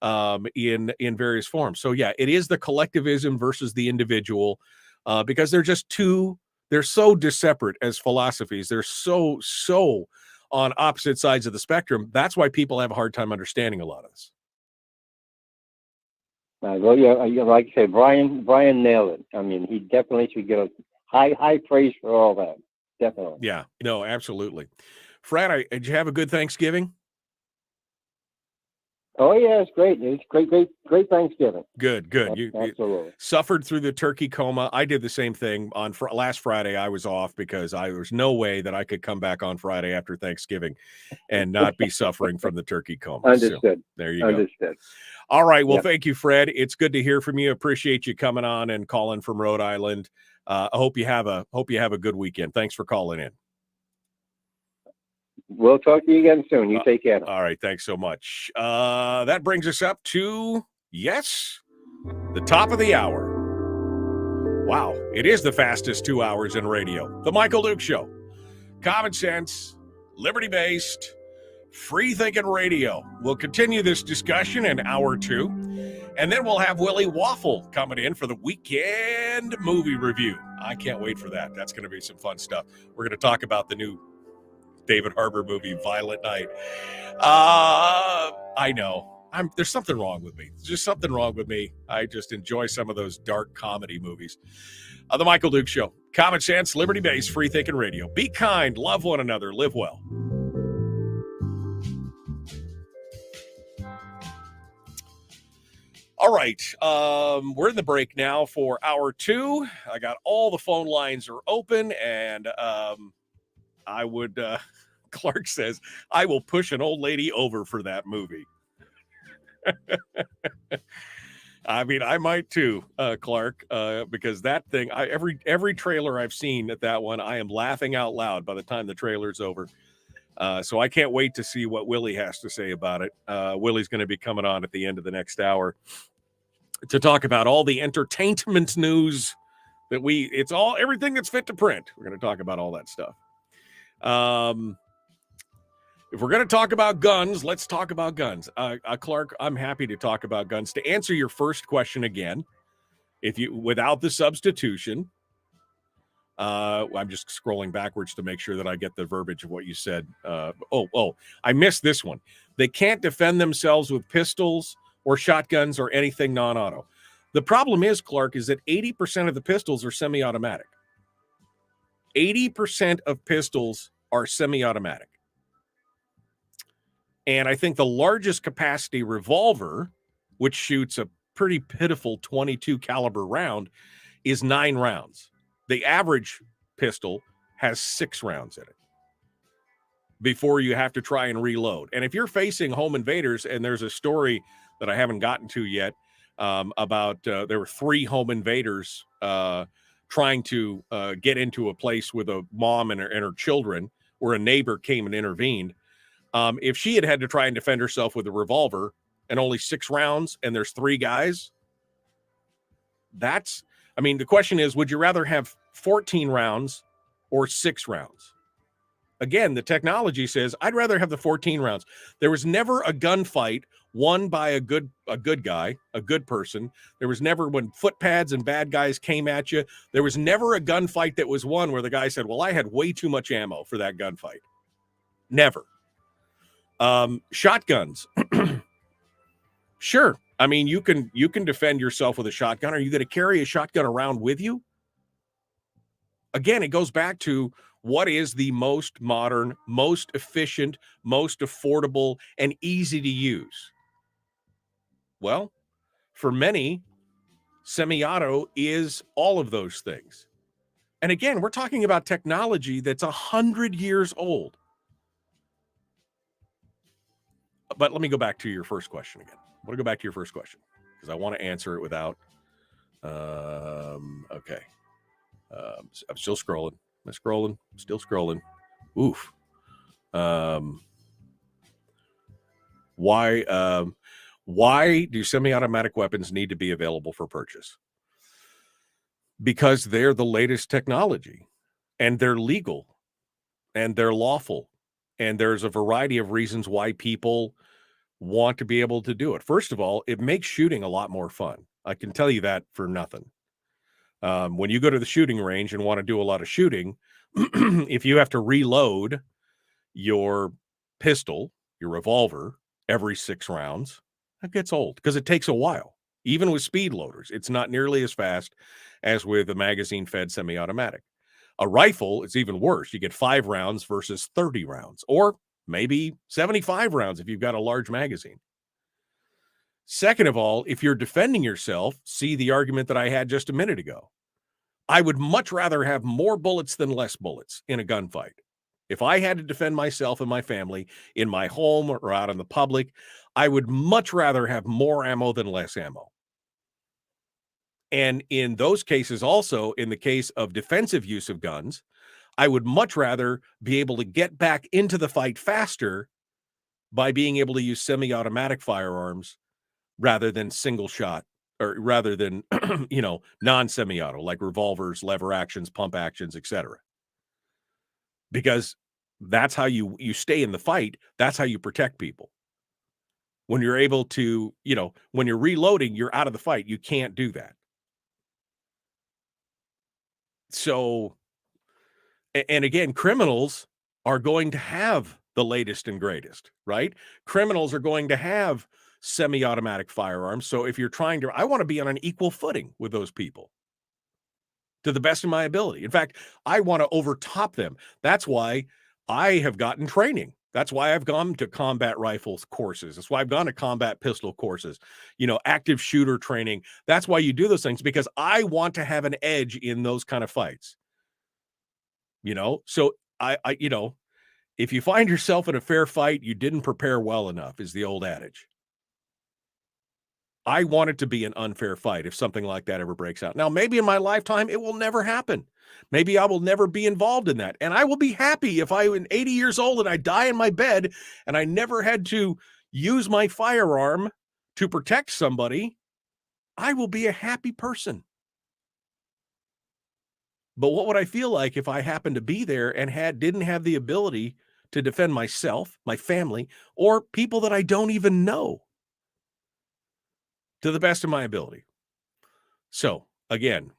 in various forms. So yeah, it is the collectivism versus the individual, because they're so disparate as philosophies. They're so on opposite sides of the spectrum. That's why people have a hard time understanding a lot of this. Well, yeah, like I said, Brian nailed it. I mean, he definitely should get a high praise for all that. Definitely. Yeah, no, absolutely. Fred, did you have a good Thanksgiving? Oh yeah, it's great. It's great Thanksgiving. Good. You suffered through the turkey coma. I did the same thing on last Friday. I was off because there was no way that I could come back on Friday after Thanksgiving and not be suffering from the turkey coma. Understood. So, there you go. Understood. All right. Well, Thank you, Fred. It's good to hear from you. Appreciate you coming on and calling from Rhode Island. I hope you have a good weekend. Thanks for calling in. We'll talk to you again soon. You take care. All right. Thanks so much. That brings us up to, the top of the hour. Wow. It is the fastest 2 hours in radio. The Michael Duke Show. Common sense, liberty-based, free-thinking radio. We'll continue this discussion in hour 2. And then we'll have Willie Waffle coming in for the weekend movie review. I can't wait for that. That's going to be some fun stuff. We're going to talk about the new David Harbour movie, Violent Night. I know. There's something wrong with me. There's just something wrong with me. I just enjoy some of those dark comedy movies. The Michael Duke Show. Common sense, liberty-based, free-thinking radio. Be kind, love one another, live well. All right. We're in the break now for hour 2. I got all the phone lines are open, and I would, Clark says, I will push an old lady over for that movie. I mean, I might too, Clark, because that thing, every trailer I've seen at that one, I am laughing out loud by the time the trailer's over. So I can't wait to see what Willie has to say about it. Willie's going to be coming on at the end of the next hour to talk about all the entertainment news that it's everything that's fit to print. We're going to talk about all that stuff. If we're going to talk about guns, let's talk about guns. Clark, I'm happy to talk about guns. To answer your first question again, without the substitution, I'm just scrolling backwards to make sure that I get the verbiage of what you said. I missed this one. They can't defend themselves with pistols or shotguns or anything non-auto. The problem is, Clark, is that 80% of the pistols are semi-automatic. 80% of pistols are semi-automatic. And I think the largest capacity revolver, which shoots a pretty pitiful 22 caliber round, is 9 rounds. The average pistol has 6 rounds in it before you have to try and reload. And if you're facing home invaders, and there's a story that I haven't gotten to yet about there were 3 home invaders trying to get into a place with a mom and her children, where a neighbor came and intervened. If she had to try and defend herself with a revolver and only 6 rounds and there's 3 guys, the question is, would you rather have 14 rounds or 6 rounds. Again, the technology says I'd rather have the 14 rounds. There was never a gunfight won by a good guy, a good person. There was never, when foot pads and bad guys came at you, there was never a gunfight that was won where the guy said, well, I had way too much ammo for that gunfight. Never. Shotguns. Sure. I mean, you can defend yourself with a shotgun. Are you going to carry a shotgun around with you? Again, it goes back to what is the most modern, most efficient, most affordable, and easy to use? Well, for many, semi-auto is all of those things. And again, we're talking about technology that's 100 years old. But let me go back to your first question again. I want to go back to your first question because I want to answer it without. Okay. I'm still scrolling. Still scrolling. Oof. Why do semi-automatic weapons need to be available for purchase? Because they're the latest technology, and they're legal, and they're lawful, and there's a variety of reasons why people want to be able to do it. First of all, it makes shooting a lot more fun. I can tell you that for nothing. When you go to the shooting range and want to do a lot of shooting, if you have to reload your pistol, your revolver, every 6 rounds, that gets old because it takes a while. Even with speed loaders, it's not nearly as fast as with a magazine-fed semi-automatic. A rifle, it's even worse. You get 5 rounds versus 30 rounds, or maybe 75 rounds if you've got a large magazine. Second of all, if you're defending yourself, see the argument that I had just a minute ago. I would much rather have more bullets than less bullets in a gunfight. If I had to defend myself and my family in my home or out in the public, I would much rather have more ammo than less ammo. And in those cases also, in the case of defensive use of guns, I would much rather be able to get back into the fight faster by being able to use semi-automatic firearms rather than single shot, or rather than, non-semi-auto, like revolvers, lever actions, pump actions, etc. Because that's how you stay in the fight. That's how you protect people. When you're able to, when you're reloading, you're out of the fight. You can't do that. So, and again, criminals are going to have the latest and greatest, right? Criminals are going to have semi-automatic firearms. So if you're trying to, I want to be on an equal footing with those people to the best of my ability. In fact, I want to overtop them. That's why I have gotten training. That's why I've gone to combat rifles courses. That's why I've gone to combat pistol courses, active shooter training. That's why you do those things, because I want to have an edge in those kind of fights. So I if you find yourself in a fair fight, you didn't prepare well enough, is the old adage. I want it to be an unfair fight if something like that ever breaks out. Now, maybe in my lifetime, it will never happen. Maybe I will never be involved in that. And I will be happy if I'm 80 years old and I die in my bed and I never had to use my firearm to protect somebody. I will be a happy person. But what would I feel like if I happened to be there and didn't have the ability to defend myself, my family, or people that I don't even know? To the best of my ability. So again,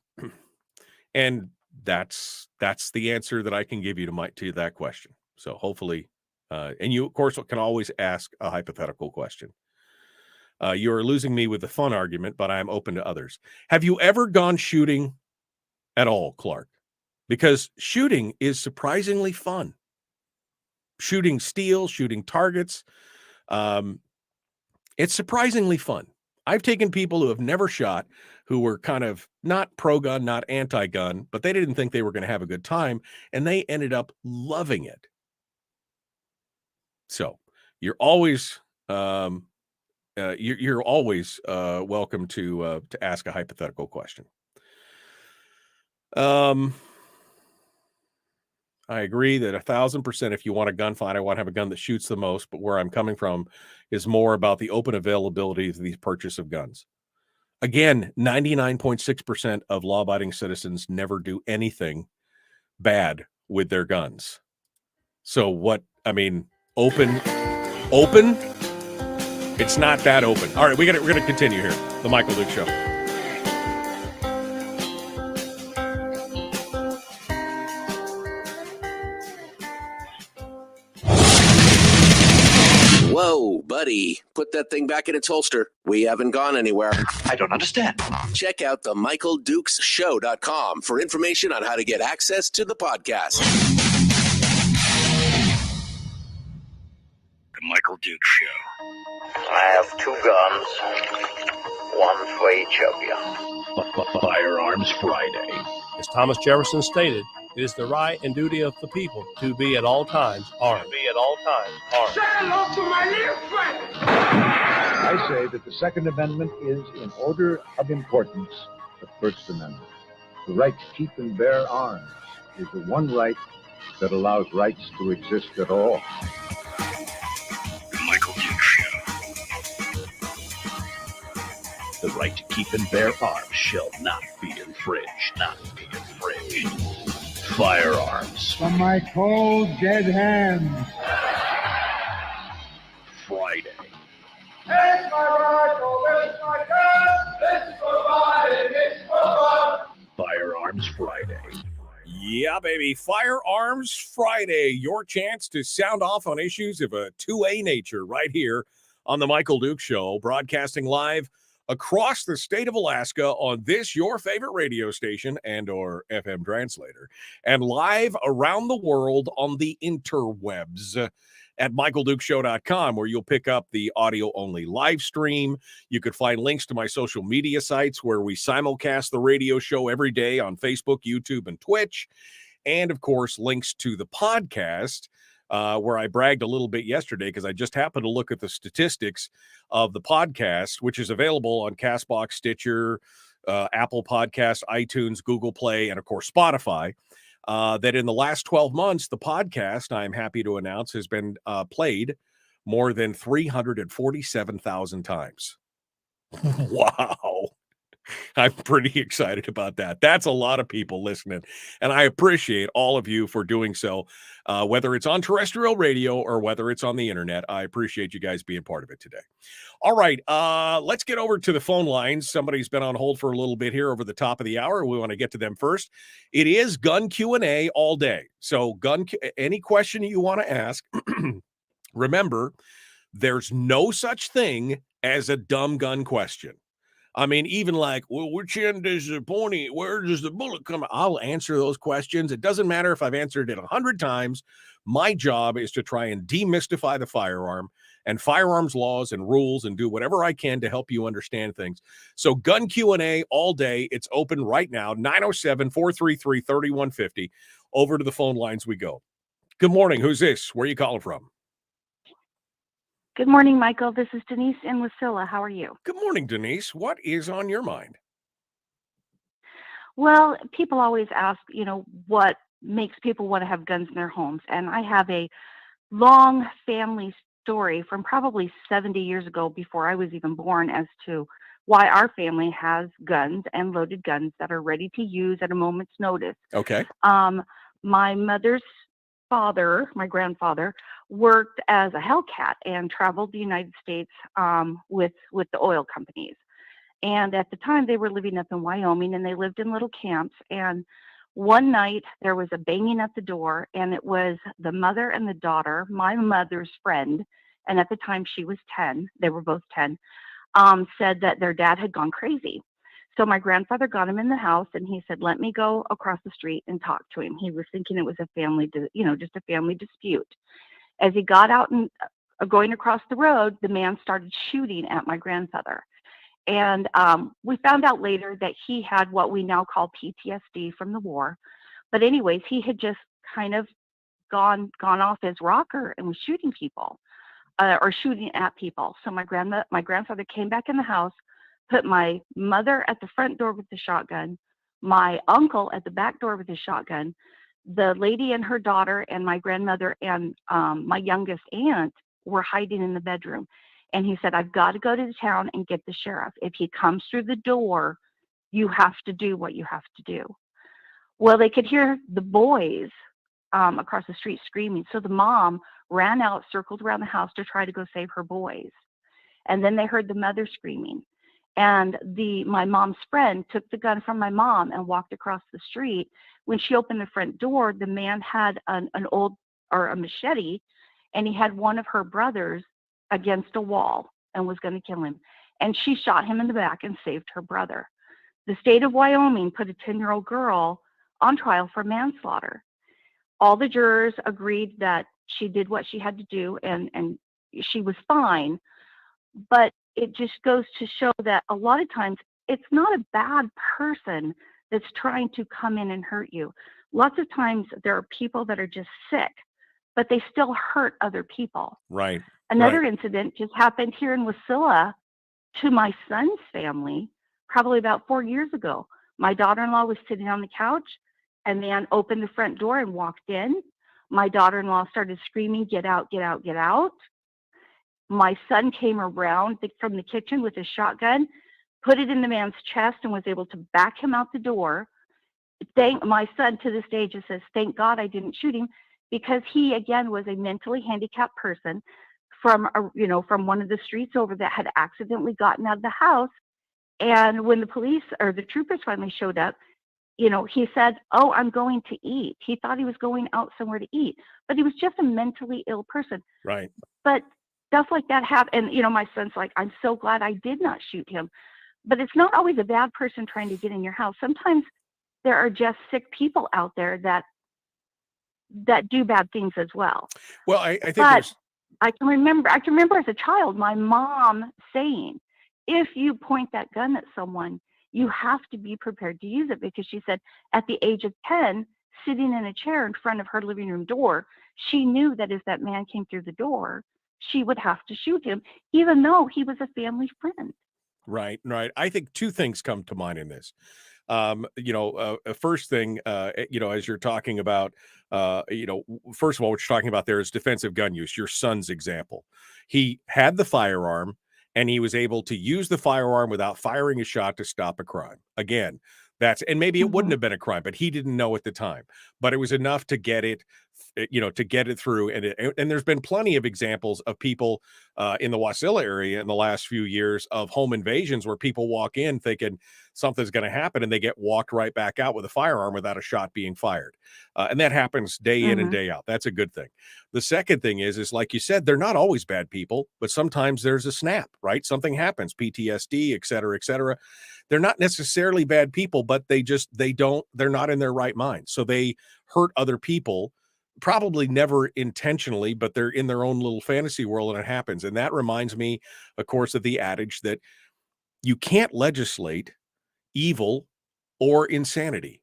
and that's the answer that I can give you to that question. So hopefully, and you of course can always ask a hypothetical question. You are losing me with the fun argument, but I am open to others. Have you ever gone shooting at all, Clark? Because shooting is surprisingly fun. Shooting steel, shooting targets. It's surprisingly fun. I've taken people who have never shot, who were kind of not pro-gun, not anti-gun, but they didn't think they were going to have a good time, and they ended up loving it. So you're always welcome to ask a hypothetical question. I agree that 1,000%, if you want a gunfight, I want to have a gun that shoots the most, but where I'm coming from is more about the open availability of the purchase of guns. Again, 99.6% of law-abiding citizens never do anything bad with their guns. So what, I mean, open, it's not that open. All right, we're going to continue here. The Michael Duke Show. Whoa, buddy. Put that thing back in its holster. We haven't gone anywhere. I don't understand. Check out the MichaelDukesShow.com for information on how to get access to the podcast. The Michael Duke Show. I have 2 guns, one for each of you. Firearms Friday. As Thomas Jefferson stated, it is the right and duty of the people to be at all times armed. Say hello to my little friend. I say that the Second Amendment is, in order of importance, the First Amendment. The right to keep and bear arms is the one right that allows rights to exist at all. The Michael Duke Show. The right to keep and bear arms shall not be infringed. Firearms From my cold, dead hands. Friday. It's my rifle, it's my gun, it's for fighting, it's for fun. Firearms Friday. Yeah, baby. Firearms Friday. Your chance to sound off on issues of a 2A nature right here on the Michael Duke Show, broadcasting live across the state of Alaska on this, your favorite radio station and or FM translator, and live around the world on the interwebs at michaeldukeshow.com, where you'll pick up the audio-only live stream. You could find links to my social media sites where we simulcast the radio show every day on Facebook, YouTube, and Twitch. And, of course, links to the podcast, where I bragged a little bit yesterday because I just happened to look at the statistics of the podcast, which is available on CastBox, Stitcher, Apple Podcasts, iTunes, Google Play, and, of course, Spotify. That in the last 12 months, the podcast, I'm happy to announce, has been played more than 347,000 times. Wow. I'm pretty excited about that. That's a lot of people listening, and I appreciate all of you for doing so, whether it's on terrestrial radio or whether it's on the internet. I appreciate you guys being part of it today. All right, let's get over to the phone lines. Somebody's been on hold for a little bit here over the top of the hour. We want to get to them first. It is gun Q&A all day. So any question you want to ask, remember, there's no such thing as a dumb gun question. I mean, even like, well, which end is the pony? Where does the bullet come? I'll answer those questions. It doesn't matter if I've answered it 100 times. My job is to try and demystify the firearm and firearms laws and rules and do whatever I can to help you understand things. So gun Q&A all day. It's open right now, 907-433-3150. Over to the phone lines we go. Good morning. Who's this? Where are you calling from? Good morning, Michael. This is Denise in Wasilla. How are you? Good morning, Denise. What is on your mind? Well, people always ask, what makes people want to have guns in their homes. And I have a long family story from probably 70 years ago, before I was even born, as to why our family has guns and loaded guns that are ready to use at a moment's notice. Okay. My mother's father, my grandfather, worked as a Hellcat and traveled the United States with the oil companies. And at the time, they were living up in Wyoming, and they lived in little camps. And one night, there was a banging at the door, and it was the mother and the daughter, my mother's friend, and at the time she was 10, they were both 10, said that their dad had gone crazy. So my grandfather got him in the house, and he said, let me go across the street and talk to him. He was thinking it was a family, just a family dispute. As he got out and going across the road, the man started shooting at my grandfather. And we found out later that he had what we now call PTSD from the war. But anyways, he had just kind of gone off his rocker and was shooting people or shooting at people. So my grandfather came back in the house, put my mother at the front door with the shotgun, my uncle at the back door with the shotgun, the lady and her daughter and my grandmother and my youngest aunt were hiding in the bedroom. And he said, I've got to go to the town and get the sheriff. If he comes through the door, you have to do what you have to do. Well, they could hear the boys across the street screaming. So the mom ran out, circled around the house to try to go save her boys. And then they heard the mother screaming. And my mom's friend took the gun from my mom and walked across the street. When she opened the front door, the man had a machete, and he had one of her brothers against a wall and was going to kill him. And she shot him in the back and saved her brother. The state of Wyoming put a 10-year-old girl on trial for manslaughter. All the jurors agreed that she did what she had to do, and she was fine. But it just goes to show that a lot of times it's not a bad person that's trying to come in and hurt you. Lots of times there are people that are just sick, but they still hurt other people. Right. Another incident just happened here in Wasilla to my son's family, probably about 4 years ago. My daughter-in-law was sitting on the couch. A man opened the front door and walked in. My daughter-in-law started screaming, "Get out, get out, get out." My son came around from the kitchen with his shotgun, put it in the man's chest, and was able to back him out the door. My son to this day just says, "Thank God I didn't shoot him," because he, again, was a mentally handicapped person from one of the streets over that had accidentally gotten out of the house. And when the police or the troopers finally showed up, he said, "Oh, I'm going to eat." He thought he was going out somewhere to eat, but he was just a mentally ill person. Right. But stuff like that happen. And, my son's like, "I'm so glad I did not shoot him." But it's not always a bad person trying to get in your house. Sometimes there are just sick people out there that do bad things as well. Well, I think But I can remember as a child, my mom saying, if you point that gun at someone, you have to be prepared to use it, because she said at the age of 10, sitting in a chair in front of her living room door, she knew that if that man came through the door, she would have to shoot him, even though he was a family friend. Right. I think two things come to mind in this. First thing, as you're talking about, first of all, what you're talking about there is defensive gun use. Your son's example, he had the firearm and he was able to use the firearm without firing a shot to stop a crime. Again, and maybe it wouldn't have been a crime, but he didn't know at the time, but it was enough to get it, through. And there's been plenty of examples of people in the Wasilla area in the last few years of home invasions where people walk in thinking something's going to happen and they get walked right back out with a firearm without a shot being fired. And that happens day in and day out. That's a good thing. The second thing is like you said, they're not always bad people, but sometimes there's a snap, right? Something happens, PTSD, et cetera, et cetera. They're not necessarily bad people, but they're not in their right mind. So they hurt other people, probably never intentionally, but they're in their own little fantasy world and it happens. And that reminds me, of course, of the adage that you can't legislate evil or insanity,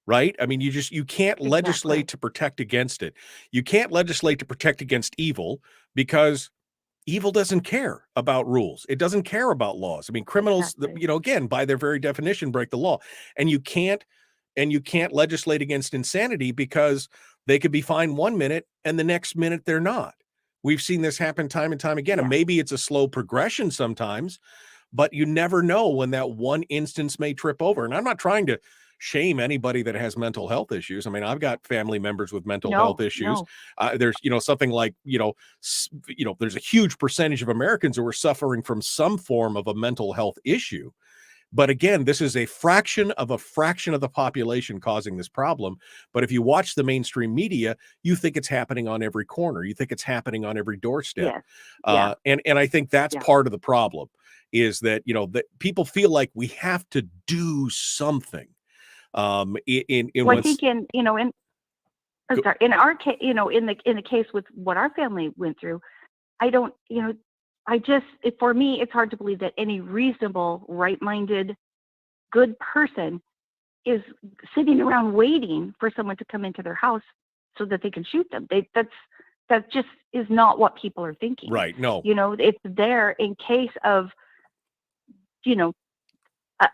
right? I mean, you can't legislate to protect against it. You can't legislate to protect against evil because evil doesn't care about rules. It doesn't care about laws. I mean, criminals, again, by their very definition, break the law. And you can't legislate against insanity because they could be fined 1 minute and the next minute they're not. We've seen this happen time and time again. And maybe it's a slow progression sometimes, but you never know when that one instance may trip over. And I'm not trying to shame anybody that has mental health issues. I mean, I've got family members with mental health issues. There's, something like, there's a huge percentage of Americans who are suffering from some form of a mental health issue. But again, this is a fraction of the population causing this problem. But if you watch the mainstream media, you think it's happening on every corner. You think it's happening on every doorstep. And I think that's part of the problem is that, that people feel like we have to do something. I think in our case, in the case with what our family went through, for me, it's hard to believe that any reasonable, right-minded, good person is sitting around waiting for someone to come into their house so that they can shoot them. That just is not what people are thinking. Right. No. It's there in case of,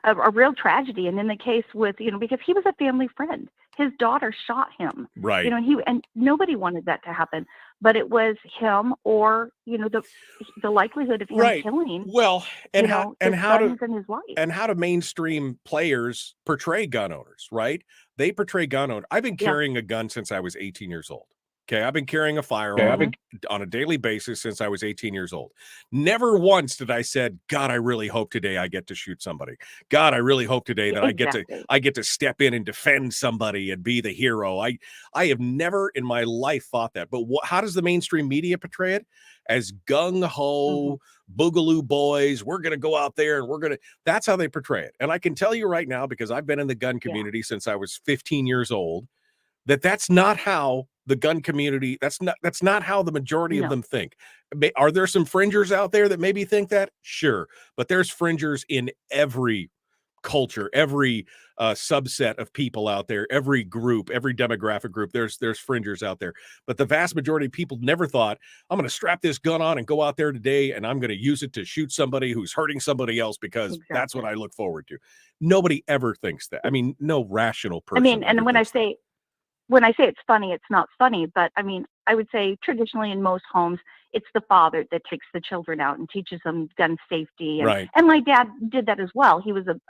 a real tragedy. And in the case with, because he was a family friend. his daughter shot him. Right. You know, and nobody wanted that to happen, but it was him, or you know, the likelihood of him killing. Well, and you know, and his how sons to and his wife. and how do mainstream players portray gun owners, right? They portray gun owners. I've been carrying a gun since I was 18 years old. Okay, I've been carrying a firearm on a daily basis since I was 18 years old. Never once did I said, God, I really hope today I get to shoot somebody. God, I really hope today that I get to step in and defend somebody and be the hero. I have never in my life thought that. But how does the mainstream media portray it? As gung-ho, boogaloo boys, we're going to go out there and that's how they portray it. And I can tell you right now, because I've been in the gun community since I was 15 years old, that's not how the gun community, that's not how the majority of them think. Are there some fringers out there that maybe think that? Sure. But there's fringers in every culture, every subset of people out there, every group, every demographic group. There's fringers out there. But the vast majority of people never thought, I'm going to strap this gun on and go out there today and I'm going to use it to shoot somebody who's hurting somebody else because that's what I look forward to. Nobody ever thinks that. I mean, no rational person. I mean, and when I say it's funny, it's not funny, but I mean, I would say traditionally in most homes, it's the father that takes the children out and teaches them gun safety. And my dad did that as well. He was an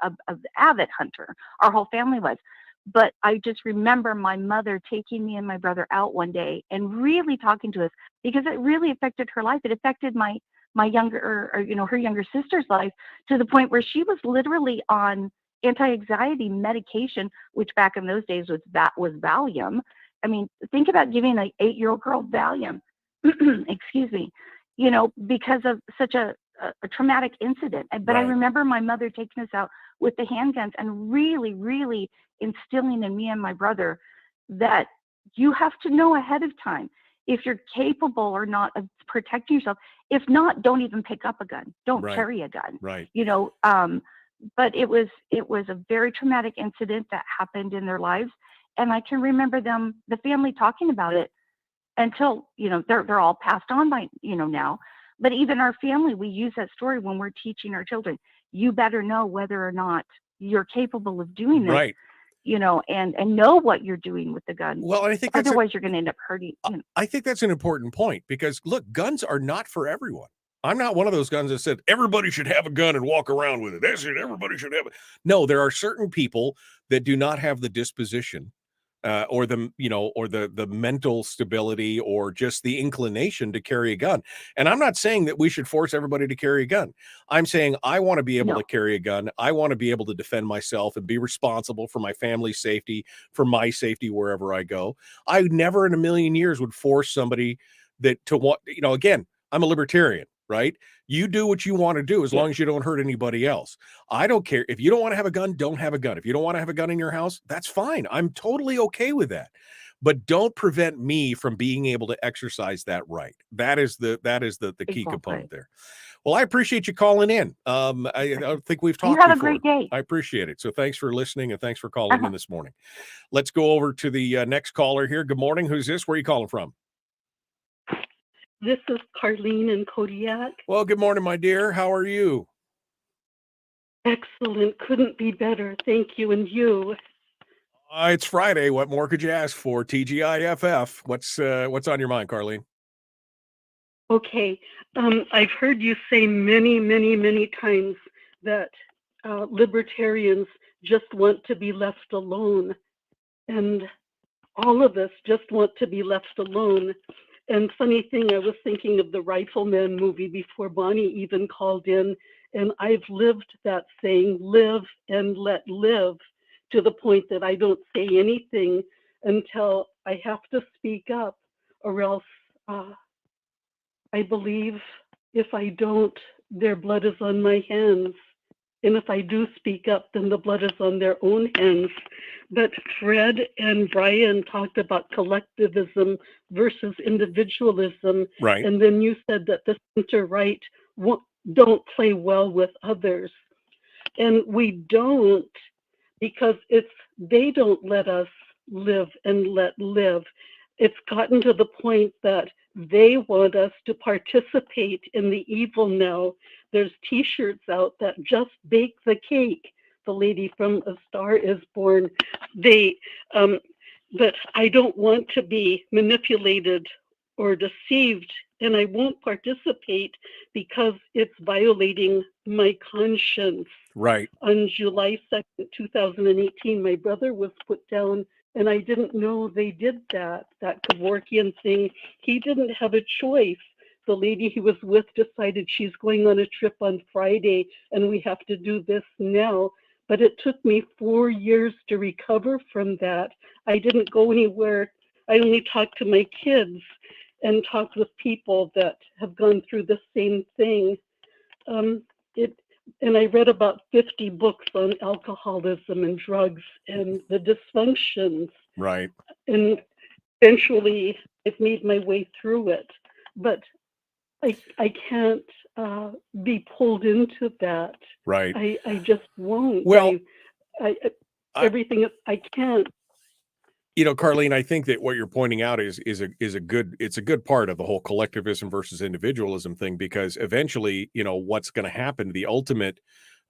avid hunter. Our whole family was. But I just remember my mother taking me and my brother out one day and really talking to us, because it really affected her life. It affected my younger, or, you know, her younger sister's life, to the point where she was literally on anti-anxiety medication, which back in those days was Valium. I mean, think about giving an 8-year-old girl Valium, excuse me, you know, because of such a traumatic incident. But I remember my mother taking us out with the handguns and really, really instilling in me and my brother that you have to know ahead of time if you're capable or not of protecting yourself. If not, don't even pick up a gun. Don't carry a gun. You know, but it was a very traumatic incident that happened in their lives. And I can remember the family talking about it until, you know, they're all passed on by, you know, now. But even our family, we use that story when we're teaching our children. You better know whether or not you're capable of doing this, you know, and know what you're doing with the gun. Well, I think otherwise you're going to end up hurting. You know. I think that's an important point, because look, guns are not for everyone. I'm not one of those guns that said everybody should have a gun and walk around with it. Everybody should have it. No, there are certain people that do not have the disposition or the mental stability or just the inclination to carry a gun. And I'm not saying that we should force everybody to carry a gun. I'm saying I want to be able to carry a gun. I want to be able to defend myself and be responsible for my family's safety, for my safety wherever I go. I never in a million years would force somebody to want, you know, again, I'm a libertarian. Right? You do what you want to do as long as you don't hurt anybody else. I don't care. If you don't want to have a gun, don't have a gun. If you don't want to have a gun in your house, that's fine. I'm totally okay with that. But don't prevent me from being able to exercise that right. That is the key component there. Well, I appreciate you calling in. I don't think we've talked before. You have a great day. I appreciate it. So thanks for listening and thanks for calling in this morning. Let's go over to the next caller here. Good morning. Who's this? Where are you calling from? This is Carlene in Kodiak. Well, good morning, my dear. How are you? Excellent. Couldn't be better. Thank you. And you? It's Friday. What more could you ask for? TGIFF. What's on your mind, Carlene? Okay. I've heard you say many, many, many times that libertarians just want to be left alone. And all of us just want to be left alone. And funny thing, I was thinking of the Rifleman movie before Bonnie even called in, and I've lived that saying, live and let live, to the point that I don't say anything until I have to speak up, or else I believe if I don't, their blood is on my hands. And if I do speak up, then the blood is on their own hands. But Fred and Brian talked about collectivism versus individualism. Right. And then you said that the center-right don't play well with others. And we don't, because they don't let us live and let live. It's gotten to the point that they want us to participate in the evil now. There's t-shirts out that just bake the cake. The lady from A Star Is Born, they but I don't want to be manipulated or deceived, and I won't participate because it's violating my conscience. Right. On July 2nd, 2018, my brother was put down, and I didn't know they did that Kevorkian thing. He didn't have a choice. The lady he was with decided she's going on a trip on Friday, and we have to do this now. But it took me 4 years to recover from that. I didn't go anywhere. I only talked to my kids and talked with people that have gone through the same thing. And I read about 50 books on alcoholism and drugs and the dysfunctions. Right. And eventually I've made my way through it. But I can't be pulled into that. Right. I just won't. Well, everything I can't. You know, Carlene, I think that what you're pointing out is a good part of the whole collectivism versus individualism thing, because eventually, you know, what's going to happen, the ultimate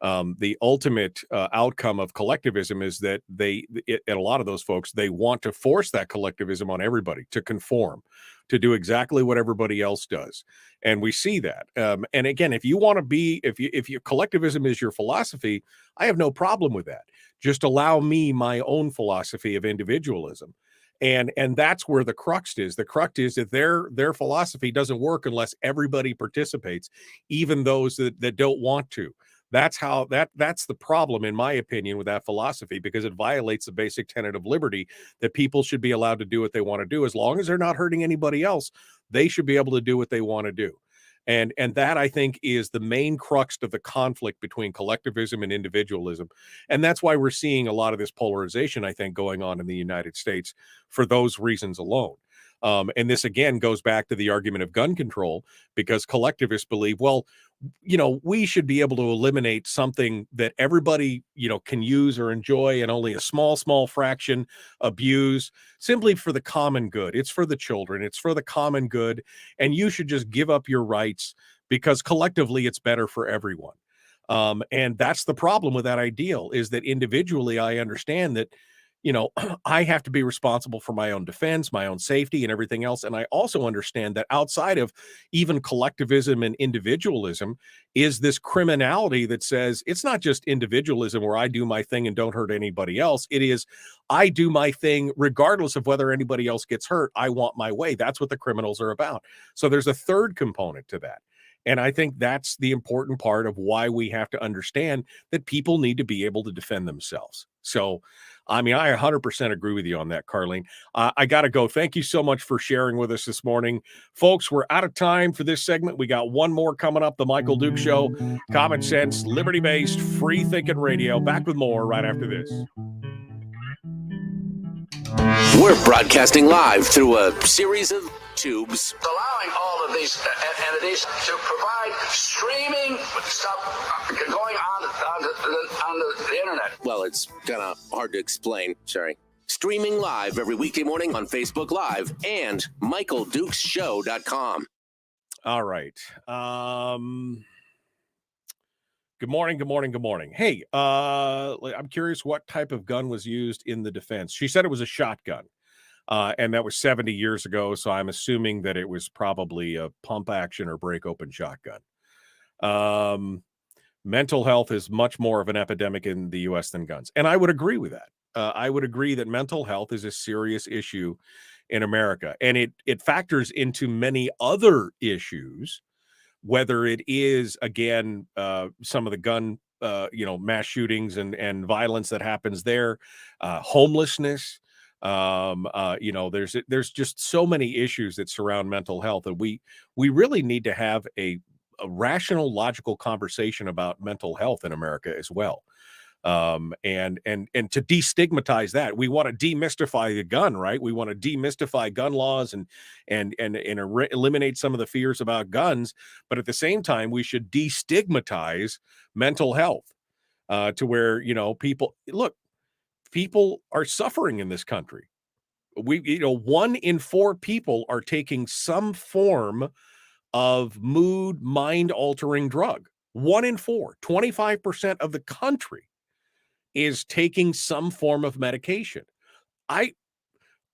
outcome of collectivism is that and a lot of those folks, they want to force that collectivism on everybody to conform, to do exactly what everybody else does. And we see that. And again, if you want to be, if your collectivism is your philosophy, I have no problem with that. Just allow me my own philosophy of individualism. And that's where the crux is. The crux is that their philosophy doesn't work unless everybody participates, even those that don't want to. That's the problem, in my opinion, with that philosophy, because it violates the basic tenet of liberty, that people should be allowed to do what they want to do. As long as they're not hurting anybody else, they should be able to do what they want to do. And that, I think, is the main crux of the conflict between collectivism and individualism. And that's why we're seeing a lot of this polarization, I think, going on in the United States for those reasons alone. And this, again, goes back to the argument of gun control, because collectivists believe, well, you know, we should be able to eliminate something that everybody, you know, can use or enjoy, and only a small fraction abuse, simply for the common good. It's for the children. It's for the common good. And you should just give up your rights because collectively it's better for everyone. And that's the problem with that ideal, is that individually I understand that, you know, I have to be responsible for my own defense, my own safety, and everything else. And I also understand that outside of even collectivism and individualism is this criminality that says it's not just individualism where I do my thing and don't hurt anybody else. It is, I do my thing regardless of whether anybody else gets hurt. I want my way. That's what the criminals are about. So there's a third component to that. And I think that's the important part of why we have to understand that people need to be able to defend themselves. So, I mean, I 100% agree with you on that, Carlene. I got to go. Thank you so much for sharing with us this morning. Folks, we're out of time for this segment. We got one more coming up, The Michael Duke Show. Common sense, liberty-based, free-thinking radio. Back with more right after this. We're broadcasting live through a series of tubes. Allowing all of these entities to provide streaming stuff going on the internet. Well, it's kind of hard to explain. Sorry. Streaming live every weekday morning on Facebook Live and MichaelDukesShow.com. All right. Good morning. Hey, I'm curious what type of gun was used in the defense. She said it was a shotgun. And that was 70 years ago, so I'm assuming that it was probably a pump action or break open shotgun. Mental health is much more of an epidemic in the U.S. than guns. And I would agree with that. I would agree that mental health is a serious issue in America. And it factors into many other issues, whether it is, again, some of the gun, mass shootings and violence that happens there, homelessness. There's just so many issues that surround mental health, and we really need to have a rational, logical conversation about mental health in America as well. And to destigmatize that, we want to demystify the gun, right? We want to demystify gun laws and eliminate some of the fears about guns, but at the same time, we should destigmatize mental health to where, people are suffering in this country. 1 in 4 people are taking some form of mood, mind-altering drug. 1 in 4, 25% of the country is taking some form of medication.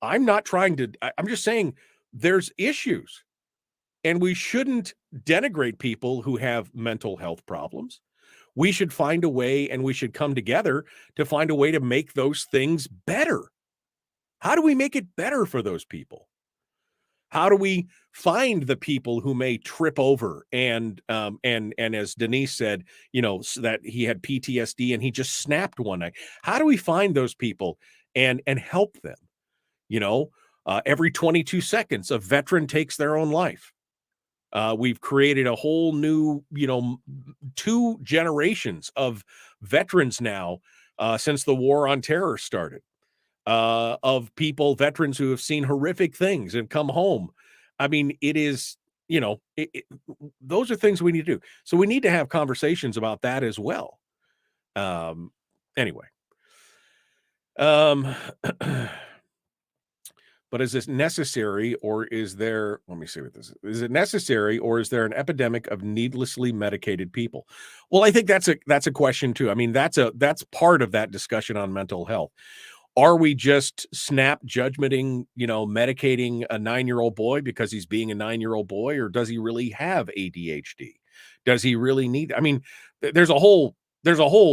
I'm not trying to, I'm just saying there's issues, and we shouldn't denigrate people who have mental health problems. We should find a way, and we should come together to find a way to make those things better. How do we make it better for those people? How do we find the people who may trip over and as Denise said, so that he had PTSD and he just snapped one night? How do we find those people and help them? Every 22 seconds, a veteran takes their own life. We've created a whole new, 2 generations of veterans now since the war on terror started. Of veterans who have seen horrific things and come home. I mean, it is, those are things we need to do. So we need to have conversations about that as well. Anyway. But is this necessary, or is there, let me see what this is it necessary, or is there an epidemic of needlessly medicated people? Well, I think that's a question too. I mean, that's part of that discussion on mental health. Are we just snap judgmenting, medicating a 9-year-old boy because he's being a 9-year-old boy, or does he really have ADHD? Does he really need, I mean, there's a whole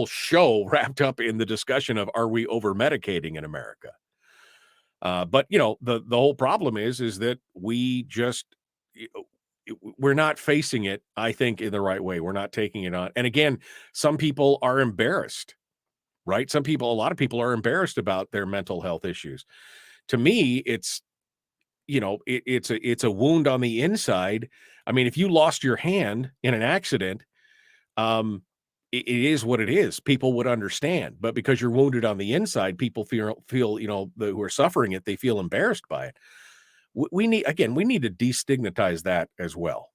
show wrapped up in the discussion of, are we over medicating in America? But the whole problem is that we just, we're not facing it, I think, in the right way. We're not taking it on. And again, some people are embarrassed, right? A lot of people are embarrassed about their mental health issues. To me, it's, it's a wound on the inside. I mean, if you lost your hand in an accident, it is what it is. People would understand, but because you're wounded on the inside, people feel, who are suffering it, they feel embarrassed by it. We need to destigmatize that as well.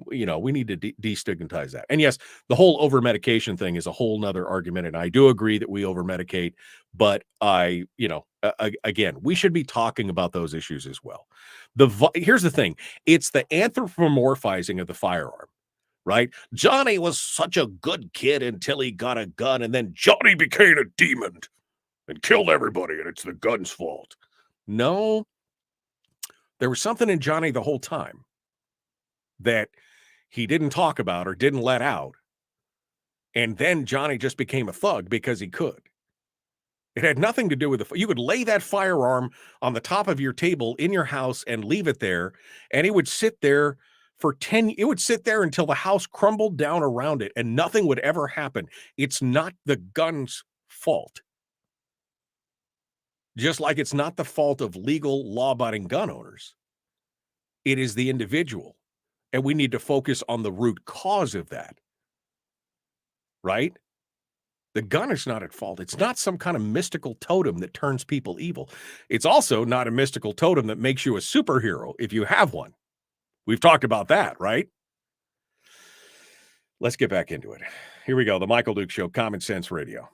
We need to destigmatize that. And yes, the whole over medication thing is a whole nother argument. And I do agree that we over medicate, but again, we should be talking about those issues as well. Here's the thing. It's the anthropomorphizing of the firearm. Right? Johnny was such a good kid until he got a gun, and then Johnny became a demon and killed everybody, and it's the gun's fault. No, there was something in Johnny the whole time that he didn't talk about or didn't let out. And then Johnny just became a thug because he could. It had nothing to do with you could lay that firearm on the top of your table in your house and leave it there, and it would sit there it would sit there until the house crumbled down around it and nothing would ever happen. It's not the gun's fault. Just like it's not the fault of legal, law-abiding gun owners. It is the individual. And we need to focus on the root cause of that. Right? The gun is not at fault. It's not some kind of mystical totem that turns people evil. It's also not a mystical totem that makes you a superhero if you have one. We've talked about that, right? Let's get back into it. Here we go. The Michael Duke Show, Common Sense Radio.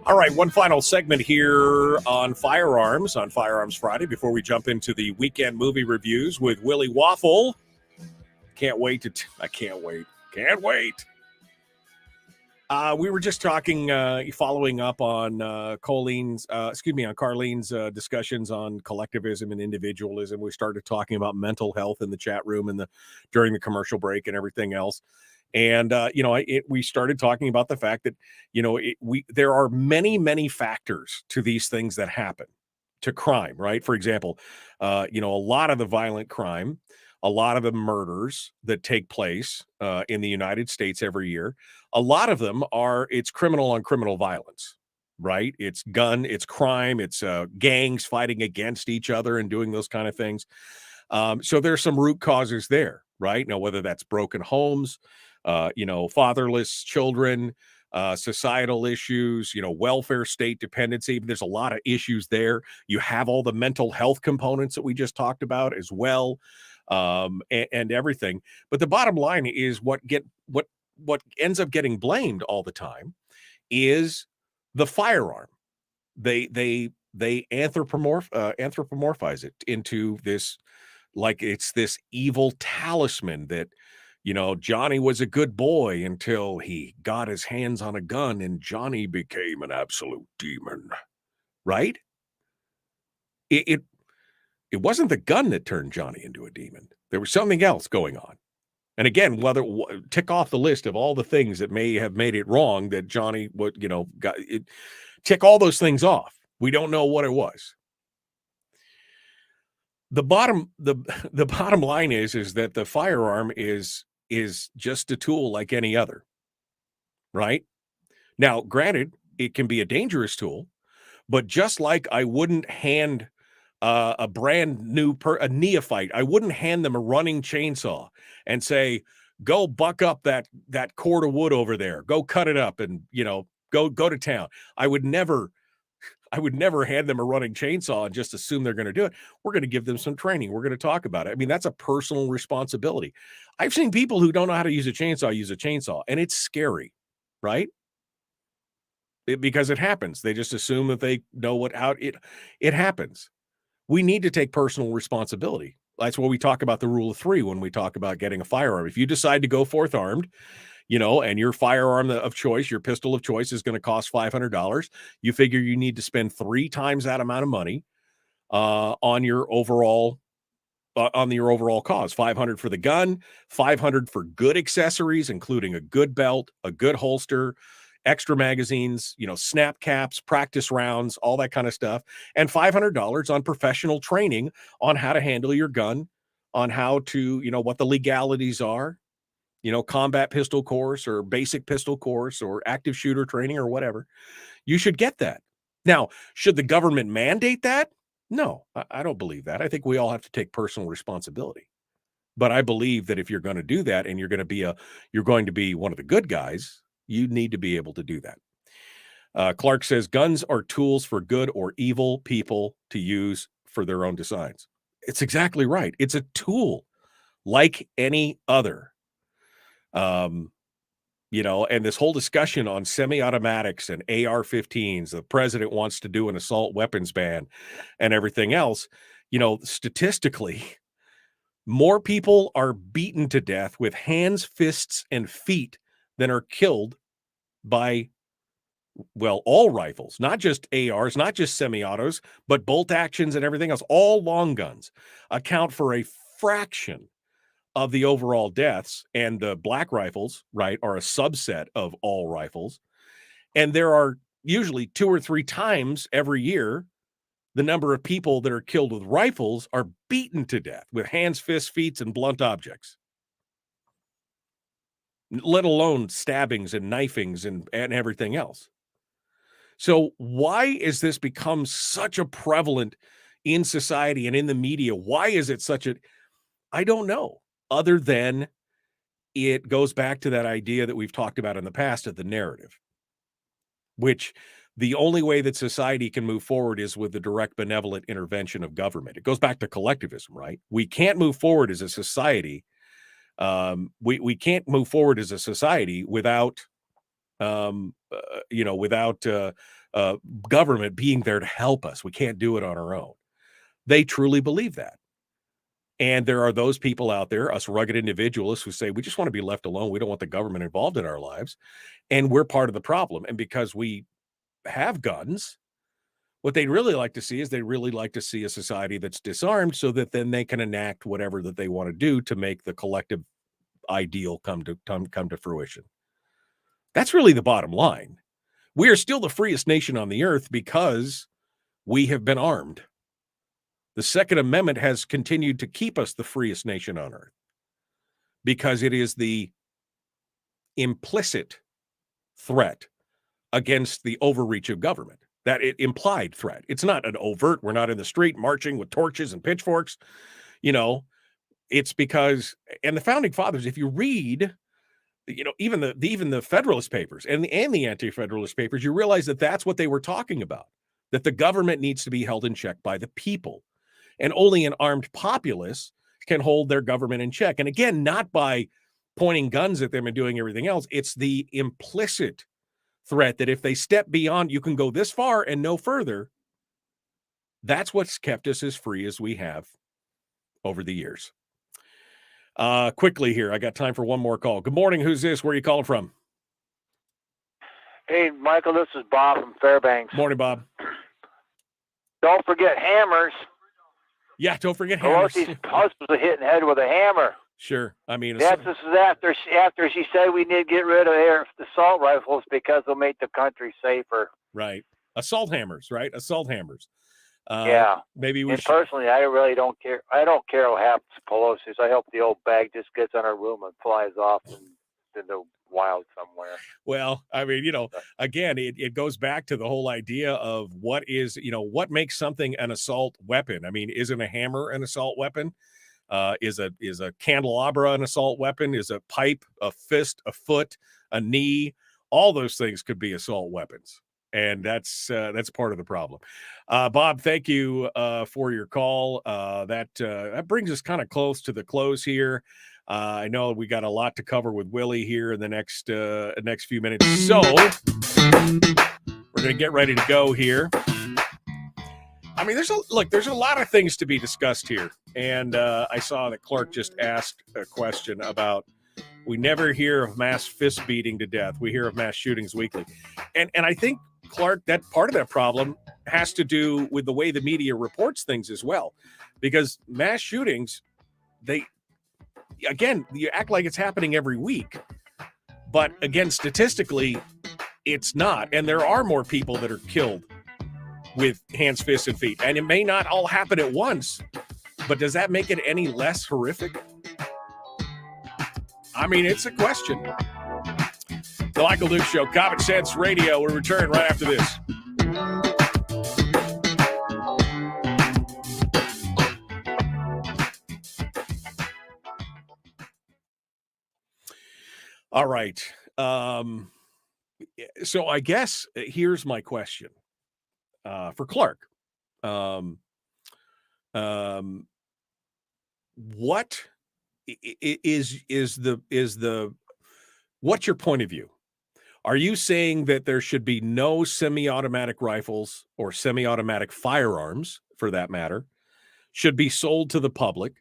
All right, one final segment here on Firearms Friday before we jump into the weekend movie reviews with Willie Waffle. Can't wait. Can't wait. We were just talking, following up on Carlene's discussions on collectivism and individualism. We started talking about mental health in the chat room and during the commercial break and everything else. And, we started talking about the fact that, there are many, many factors to these things that happen, to crime, right? For example, a lot of the violent crime, a lot of the murders that take place in the United States every year, a lot of them it's criminal on criminal violence, right? It's crime, it's gangs fighting against each other and doing those kind of things. So there's some root causes there, right? Now, whether that's broken homes, fatherless children, societal issues, welfare state dependency. There's a lot of issues there. You have all the mental health components that we just talked about as well, and everything. But the bottom line is what ends up getting blamed all the time is the firearm. They anthropomorphize it into this, like it's this evil talisman that, Johnny was a good boy until he got his hands on a gun and Johnny became an absolute demon, right? It wasn't the gun that turned Johnny into a demon. There was something else going on. And again, tick off the list of all the things that may have made it wrong that Johnny got it. Tick all those things off. We don't know what it was. The bottom line is that the firearm is just a tool like any other, right? Now, granted, it can be a dangerous tool, but just like I wouldn't hand a brand new a neophyte, I wouldn't hand them a running chainsaw and say, "Go buck up that cord of wood over there. Go cut it up and go to town." I would never hand them a running chainsaw and just assume they're going to do it. We're going to give them some training. We're going to talk about it. I mean, that's a personal responsibility. I've seen people who don't know how to use a chainsaw, and it's scary, right? Because it happens. They just assume that they know how it happens. We need to take personal responsibility. That's why we talk about the rule of three when we talk about getting a firearm. If you decide to go forth armed, and your firearm of choice, your pistol of choice is going to cost $500. You figure you need to spend 3 times that amount of money on your overall cause. $500 for the gun, $500 for good accessories, including a good belt, a good holster, extra magazines, snap caps, practice rounds, all that kind of stuff, and $500 on professional training on how to handle your gun, on how to, what the legalities are. Combat pistol course or basic pistol course or active shooter training or whatever. You should get that. Now, should the government mandate that? No, I don't believe that. I think we all have to take personal responsibility. But I believe that if you're going to do that and you're going to be one of the good guys, you need to be able to do that. Clark says guns are tools for good or evil people to use for their own designs. It's exactly right. It's a tool like any other. And this whole discussion on semi-automatics and AR-15s, the president wants to do an assault weapons ban and everything else. Statistically, more people are beaten to death with hands, fists, and feet than are killed by, all rifles, not just ARs, not just semi-autos, but bolt actions and everything else. All long guns account for a fraction of the overall deaths, and the black rifles, right, are a subset of all rifles. And there are usually 2 or 3 times every year the number of people that are killed with rifles are beaten to death with hands, fists, feet, and blunt objects, let alone stabbings and knifings and everything else. So why is this become such a prevalent in society and in the media? Why is it I don't know. Other than it goes back to that idea that we've talked about in the past of the narrative, which the only way that society can move forward is with the direct benevolent intervention of government. It goes back to collectivism, right? We can't move forward as a society. We can't move forward as a society without, government being there to help us. We can't do it on our own. They truly believe that. And there are those people out there, us rugged individualists, who say, we just want to be left alone. We don't want the government involved in our lives. And we're part of the problem. And because we have guns, what they'd really like to see is a society that's disarmed so that then they can enact whatever that they want to do to make the collective ideal come to fruition. That's really the bottom line. We are still the freest nation on the earth because we have been armed. The Second Amendment has continued to keep us the freest nation on earth because it is the implicit threat against the overreach of government, that implied threat. It's not an overt. We're not in the street marching with torches and pitchforks. It's because, and the founding fathers, if you read, even the Federalist Papers and the anti-Federalist Papers, you realize that that's what they were talking about, that the government needs to be held in check by the people, and only an armed populace can hold their government in check. And again, not by pointing guns at them and doing everything else. It's the implicit threat that if they step beyond, you can go this far and no further. That's what's kept us as free as we have over the years. Quickly here, I got time for one more call. Good morning. Who's this? Where are you calling from? Hey, Michael, this is Bob from Fairbanks. Morning, Bob. Don't forget hammers. Yeah, don't forget hammers. Pelosi's husband's hitting head with a hammer. Sure. I mean, this is after she said we need to get rid of the assault rifles because they'll make the country safer. Right. Assault hammers, right? Assault hammers. Yeah. Maybe we should. Personally, I really don't care. I don't care what happens to Pelosi's. I hope the old bag just gets on her room and flies off in the wild somewhere. Well, I mean, again, it goes back to the whole idea of what is, what makes something an assault weapon. I mean, isn't a hammer an assault weapon? Is a candelabra an assault weapon? Is a pipe, a fist, a foot, a knee? All those things could be assault weapons. And that's part of the problem. Bob, thank you for your call. That brings us kind of close to the close here. I know we got a lot to cover with Willie here in the next few minutes. So we're going to get ready to go here. I mean, there's a lot of things to be discussed here. And I saw that Clark just asked a question about, we never hear of mass fist beating to death. We hear of mass shootings weekly. And I think, Clark, that part of that problem has to do with the way the media reports things as well. Because mass shootings, you act like it's happening every week. But again, statistically, it's not. And there are more people that are killed with hands, fists, and feet. And it may not all happen at once, but does that make it any less horrific? I mean, it's a question. The Michael Duke Show, Common Sense Radio. We'll return right after this. All right. So I guess here's my question for Clark. What is the what's your point of view? Are you saying that there should be no semi-automatic rifles or semi-automatic firearms, for that matter, should be sold to the public?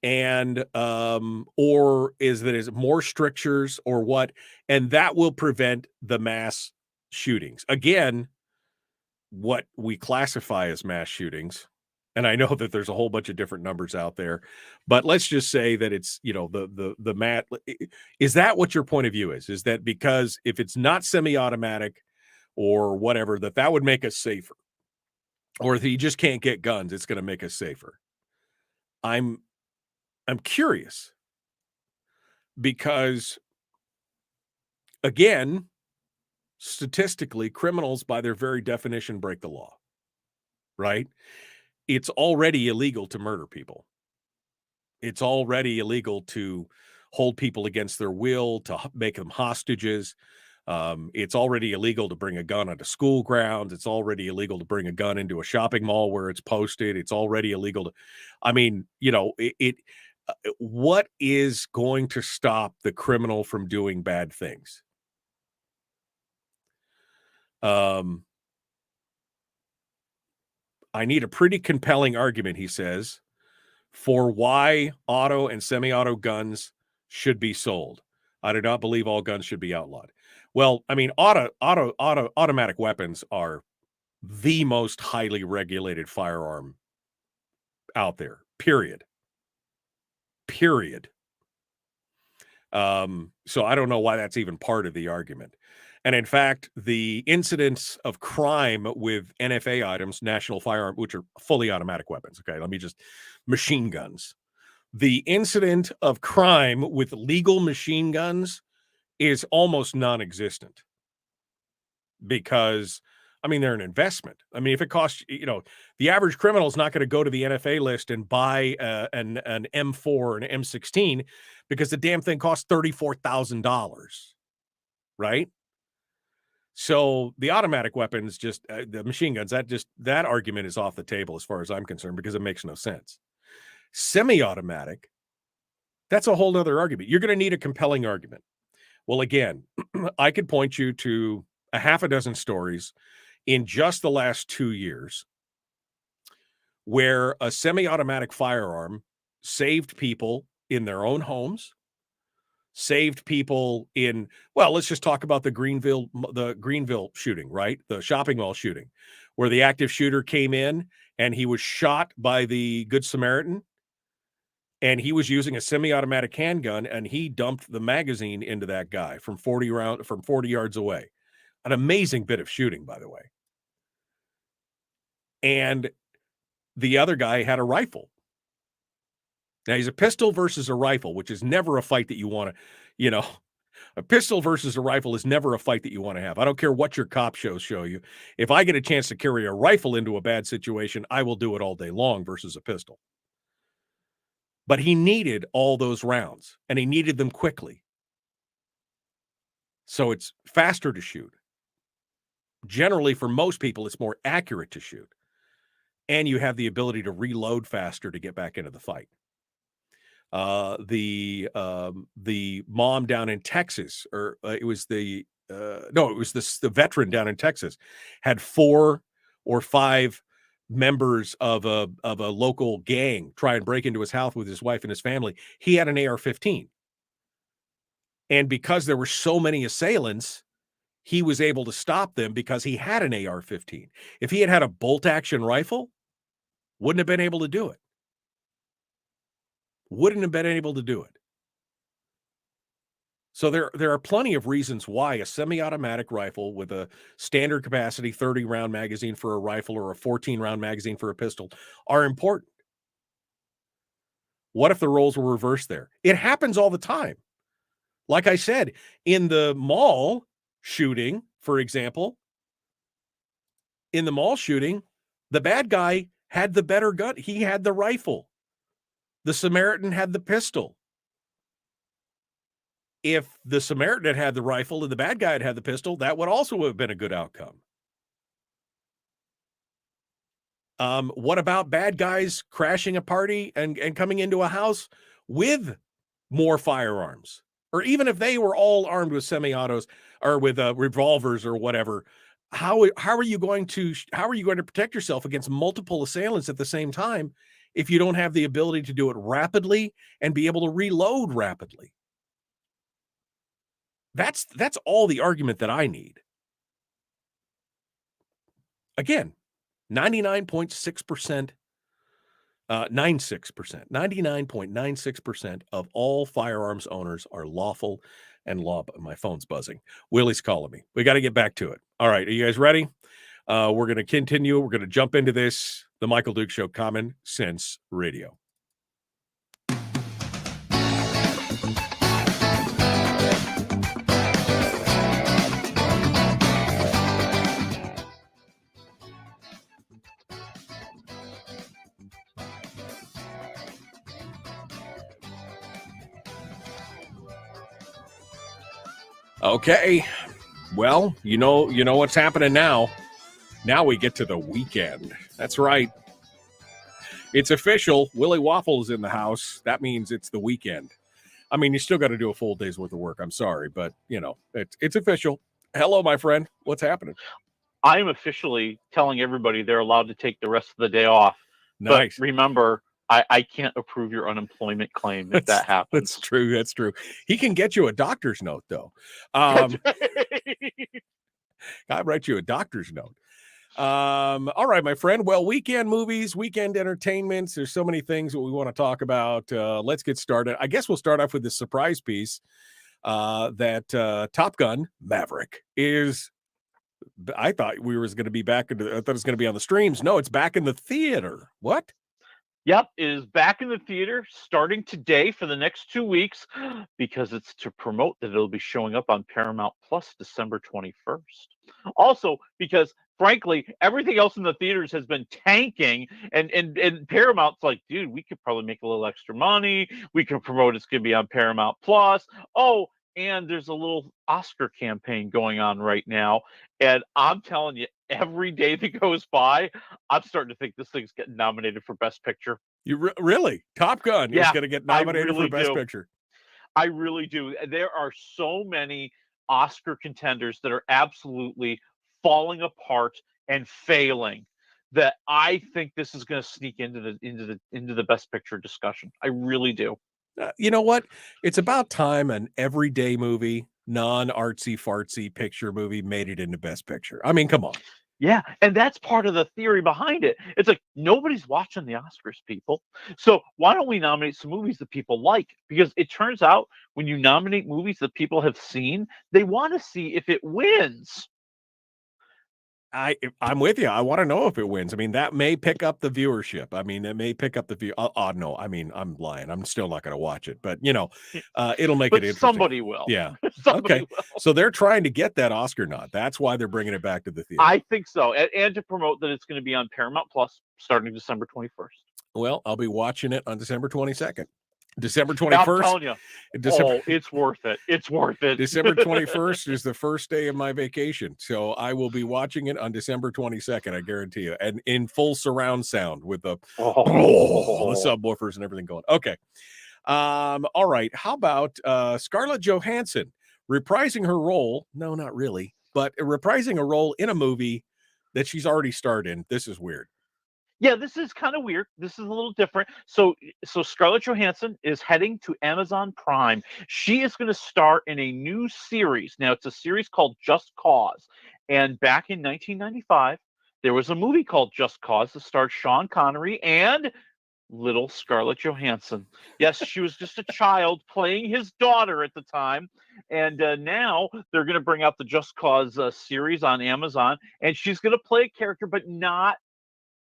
And or is it more strictures or what? And that will prevent the mass shootings. Again, what we classify as mass shootings, and I know that there's a whole bunch of different numbers out there, but let's just say that it's, the mat. Is that what your point of view is? Is that because if it's not semi-automatic or whatever, that would make us safer? Or if you just can't get guns, it's going to make us safer? I'm curious because, again, statistically, criminals by their very definition break the law, right? It's already illegal to murder people. It's already illegal to hold people against their will, to make them hostages. It's already illegal to bring a gun onto school grounds. It's already illegal to bring a gun into a shopping mall where it's posted. It's already illegal to, I mean, what is going to stop the criminal from doing bad things? I need a pretty compelling argument, he says, for why auto and semi-auto guns should be sold. I do not believe all guns should be outlawed. Well, I mean, automatic weapons are the most highly regulated firearm out there, period. So I don't know why that's even part of the argument. And in fact, the incidence of crime with NFA items, national firearm, which are fully automatic weapons. Okay, machine guns. The incident of crime with legal machine guns is almost non-existent because, I mean, they're an investment. I mean, if it costs, the average criminal is not going to go to the NFA list and buy an M4 or an M16 because the damn thing costs $34,000, right? So the automatic weapons, just the machine guns, that argument is off the table as far as I'm concerned because it makes no sense. Semi-automatic, that's a whole other argument. You're going to need a compelling argument. Well, again, I could point you to a half a dozen stories in just the last 2 years where a semi-automatic firearm saved people in their own homes, saved people in, well, let's just talk about the Greenville shooting, right? The shopping mall shooting, where the active shooter came in and he was shot by the Good Samaritan, and he was using a semi-automatic handgun, and he dumped the magazine into that guy from 40 yards away. An amazing bit of shooting, by the way. And the other guy had a rifle. Now, he's a pistol versus a rifle, which is never a fight that you want to, a pistol versus a rifle is never a fight that you want to have. I don't care what your cop shows show you. If I get a chance to carry a rifle into a bad situation, I will do it all day long versus a pistol. But he needed all those rounds, and he needed them quickly. So it's faster to shoot. Generally, for most people, it's more accurate to shoot. And you have the ability to reload faster to get back into the fight. The mom down in Texas, or it was the veteran down in Texas, had 4 or 5 members of a local gang try and break into his house with his wife and his family. He had an AR-15. And because there were so many assailants, he was able to stop them because he had an AR-15. If he had had a bolt-action rifle, wouldn't have been able to do it. So there are plenty of reasons why a semi-automatic rifle with a standard capacity 30-round magazine for a rifle or a 14-round magazine for a pistol are important. What if the roles were reversed there? It happens all the time. Like I said, in the mall shooting, for example, the bad guy had the better gun. He had the rifle. The Samaritan had the pistol. If the Samaritan had the rifle and the bad guy had the pistol, that would also have been a good outcome. What about bad guys crashing a party and coming into a house with more firearms? Or even if they were all armed with semi-autos or with revolvers or whatever, how are you going to protect yourself against multiple assailants at the same time if you don't have the ability to do it rapidly and be able to reload rapidly? That's all the argument that I need. Again, 99.96% of all firearms owners are lawful and law. My phone's buzzing. Willie's calling me. We got to get back to it. All right. Are you guys ready? We're going to continue. We're going to jump into this. The Michael Duke Show, Common Sense Radio. Okay, well, you know what's happening now. Now we get to the weekend. That's right. It's official. Willie Waffle is in the house. That means it's the weekend. I mean, you still got to do a full day's worth of work. I'm sorry, but it's official. Hello, my friend. What's happening? I am officially telling everybody they're allowed to take the rest of the day off. Nice. But remember, I can't approve your unemployment claim if that happens. That's true. That's true. He can get you a doctor's note, though. That's right. I write you a doctor's note. All right, my friend. Well, weekend movies, weekend entertainments. There's so many things that we want to talk about. Let's get started. I guess we'll start off with this surprise piece that Top Gun Maverick is. I thought we was going to be back I thought it was going to be on the streams. No, it's back in the theater. What? Yep, it is back in the theater starting today for the next 2 weeks because it's to promote that it'll be showing up on Paramount Plus December 21st. Also, because frankly, everything else in the theaters has been tanking, and Paramount's like, dude, we could probably make a little extra money. We can promote it's going to be on Paramount Plus. Oh, and there's a little Oscar campaign going on right now, and I'm telling you, every day that goes by, I'm starting to think this thing's getting nominated for Best Picture. You really? Top Gun is Yeah, going to get I nominated really for Best do. Picture. I really do. There are so many Oscar contenders that are absolutely falling apart and failing that I think this is going to sneak into the Best Picture discussion. I really do. You know what? It's about time an everyday movie, non-artsy fartsy picture movie made it into Best Picture. I mean, come on. Yeah, and that's part of the theory behind it. It's like nobody's watching the Oscars, people. So why don't we nominate some movies that people like? Because it turns out when you nominate movies that people have seen, they want to see if it wins. I'm with you. I want to know if it wins. I mean, that may pick up the viewership. I mean, it may pick up the view. No, I mean, I'm lying. I'm still not going to watch it, but it'll make But it interesting. somebody will. Yeah. Somebody Okay. will. So they're trying to get that Oscar nod. That's why they're bringing it back to the theater. I think so, and to promote that it's going to be on Paramount Plus starting December 21st. Well, I'll be watching it on December 22nd. December I'm 21st. telling you, it's worth it. It's worth it. December 21st is the first day of my vacation. So I will be watching it on December 22nd, I guarantee you. And in full surround sound with the subwoofers and everything going. Okay. All right. How about Scarlett Johansson reprising her role? No, not really, but reprising a role in a movie that she's already starred in. This is weird. Yeah, this is kind of weird. This is a little different. So Scarlett Johansson is heading to Amazon Prime. She is going to star in a new series. Now, it's a series called Just Cause. And back in 1995, there was a movie called Just Cause that starred Sean Connery and little Scarlett Johansson. Yes, she was just a child playing his daughter at the time. And now they're going to bring out the Just Cause series on Amazon. And she's going to play a character, but not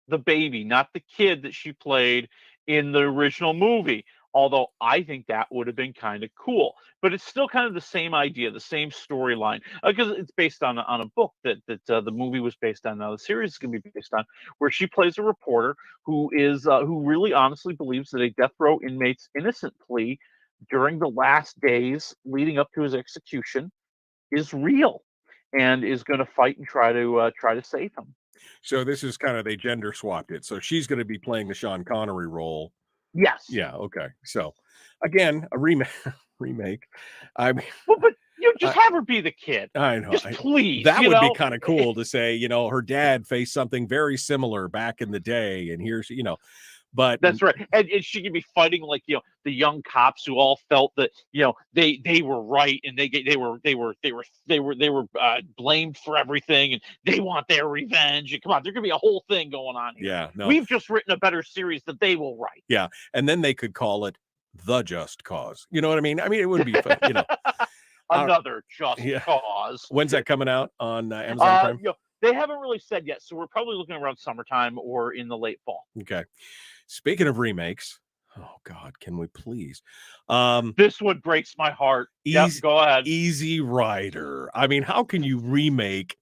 the baby, not the kid that she played in the original movie. Although I think that would have been kind of cool, but it's still kind of the same idea, the same storyline, because it's based on a book that the movie was based on. Now the series is going to be based on, where she plays a reporter who really honestly believes that a death row inmate's innocent plea during the last days leading up to his execution is real, and is going to fight and try to save him. So this is kind of, they gender swapped it. So she's going to be playing the Sean Connery role. Yes. Yeah. Okay. So again, a remake. I mean, but you just have her be the kid. I know. Just please. That would be kind of cool to say, her dad faced something very similar back in the day, and here's, but that's right. And she could be fighting like, the young cops who all felt that, they were right, and they were blamed for everything, and they want their revenge. And come on, there could be a whole thing going on here. Yeah. No. We've just written a better series that they will write. Yeah. And then they could call it The Just Cause. You know what I mean? I mean, it would be fun, Another Just Cause. When's that coming out on Amazon Prime? They haven't really said yet, so we're probably looking around summertime or in the late fall. Okay. Speaking of remakes, oh God, can we please? This one breaks my heart. Go ahead. Easy Rider. I mean, how can you remake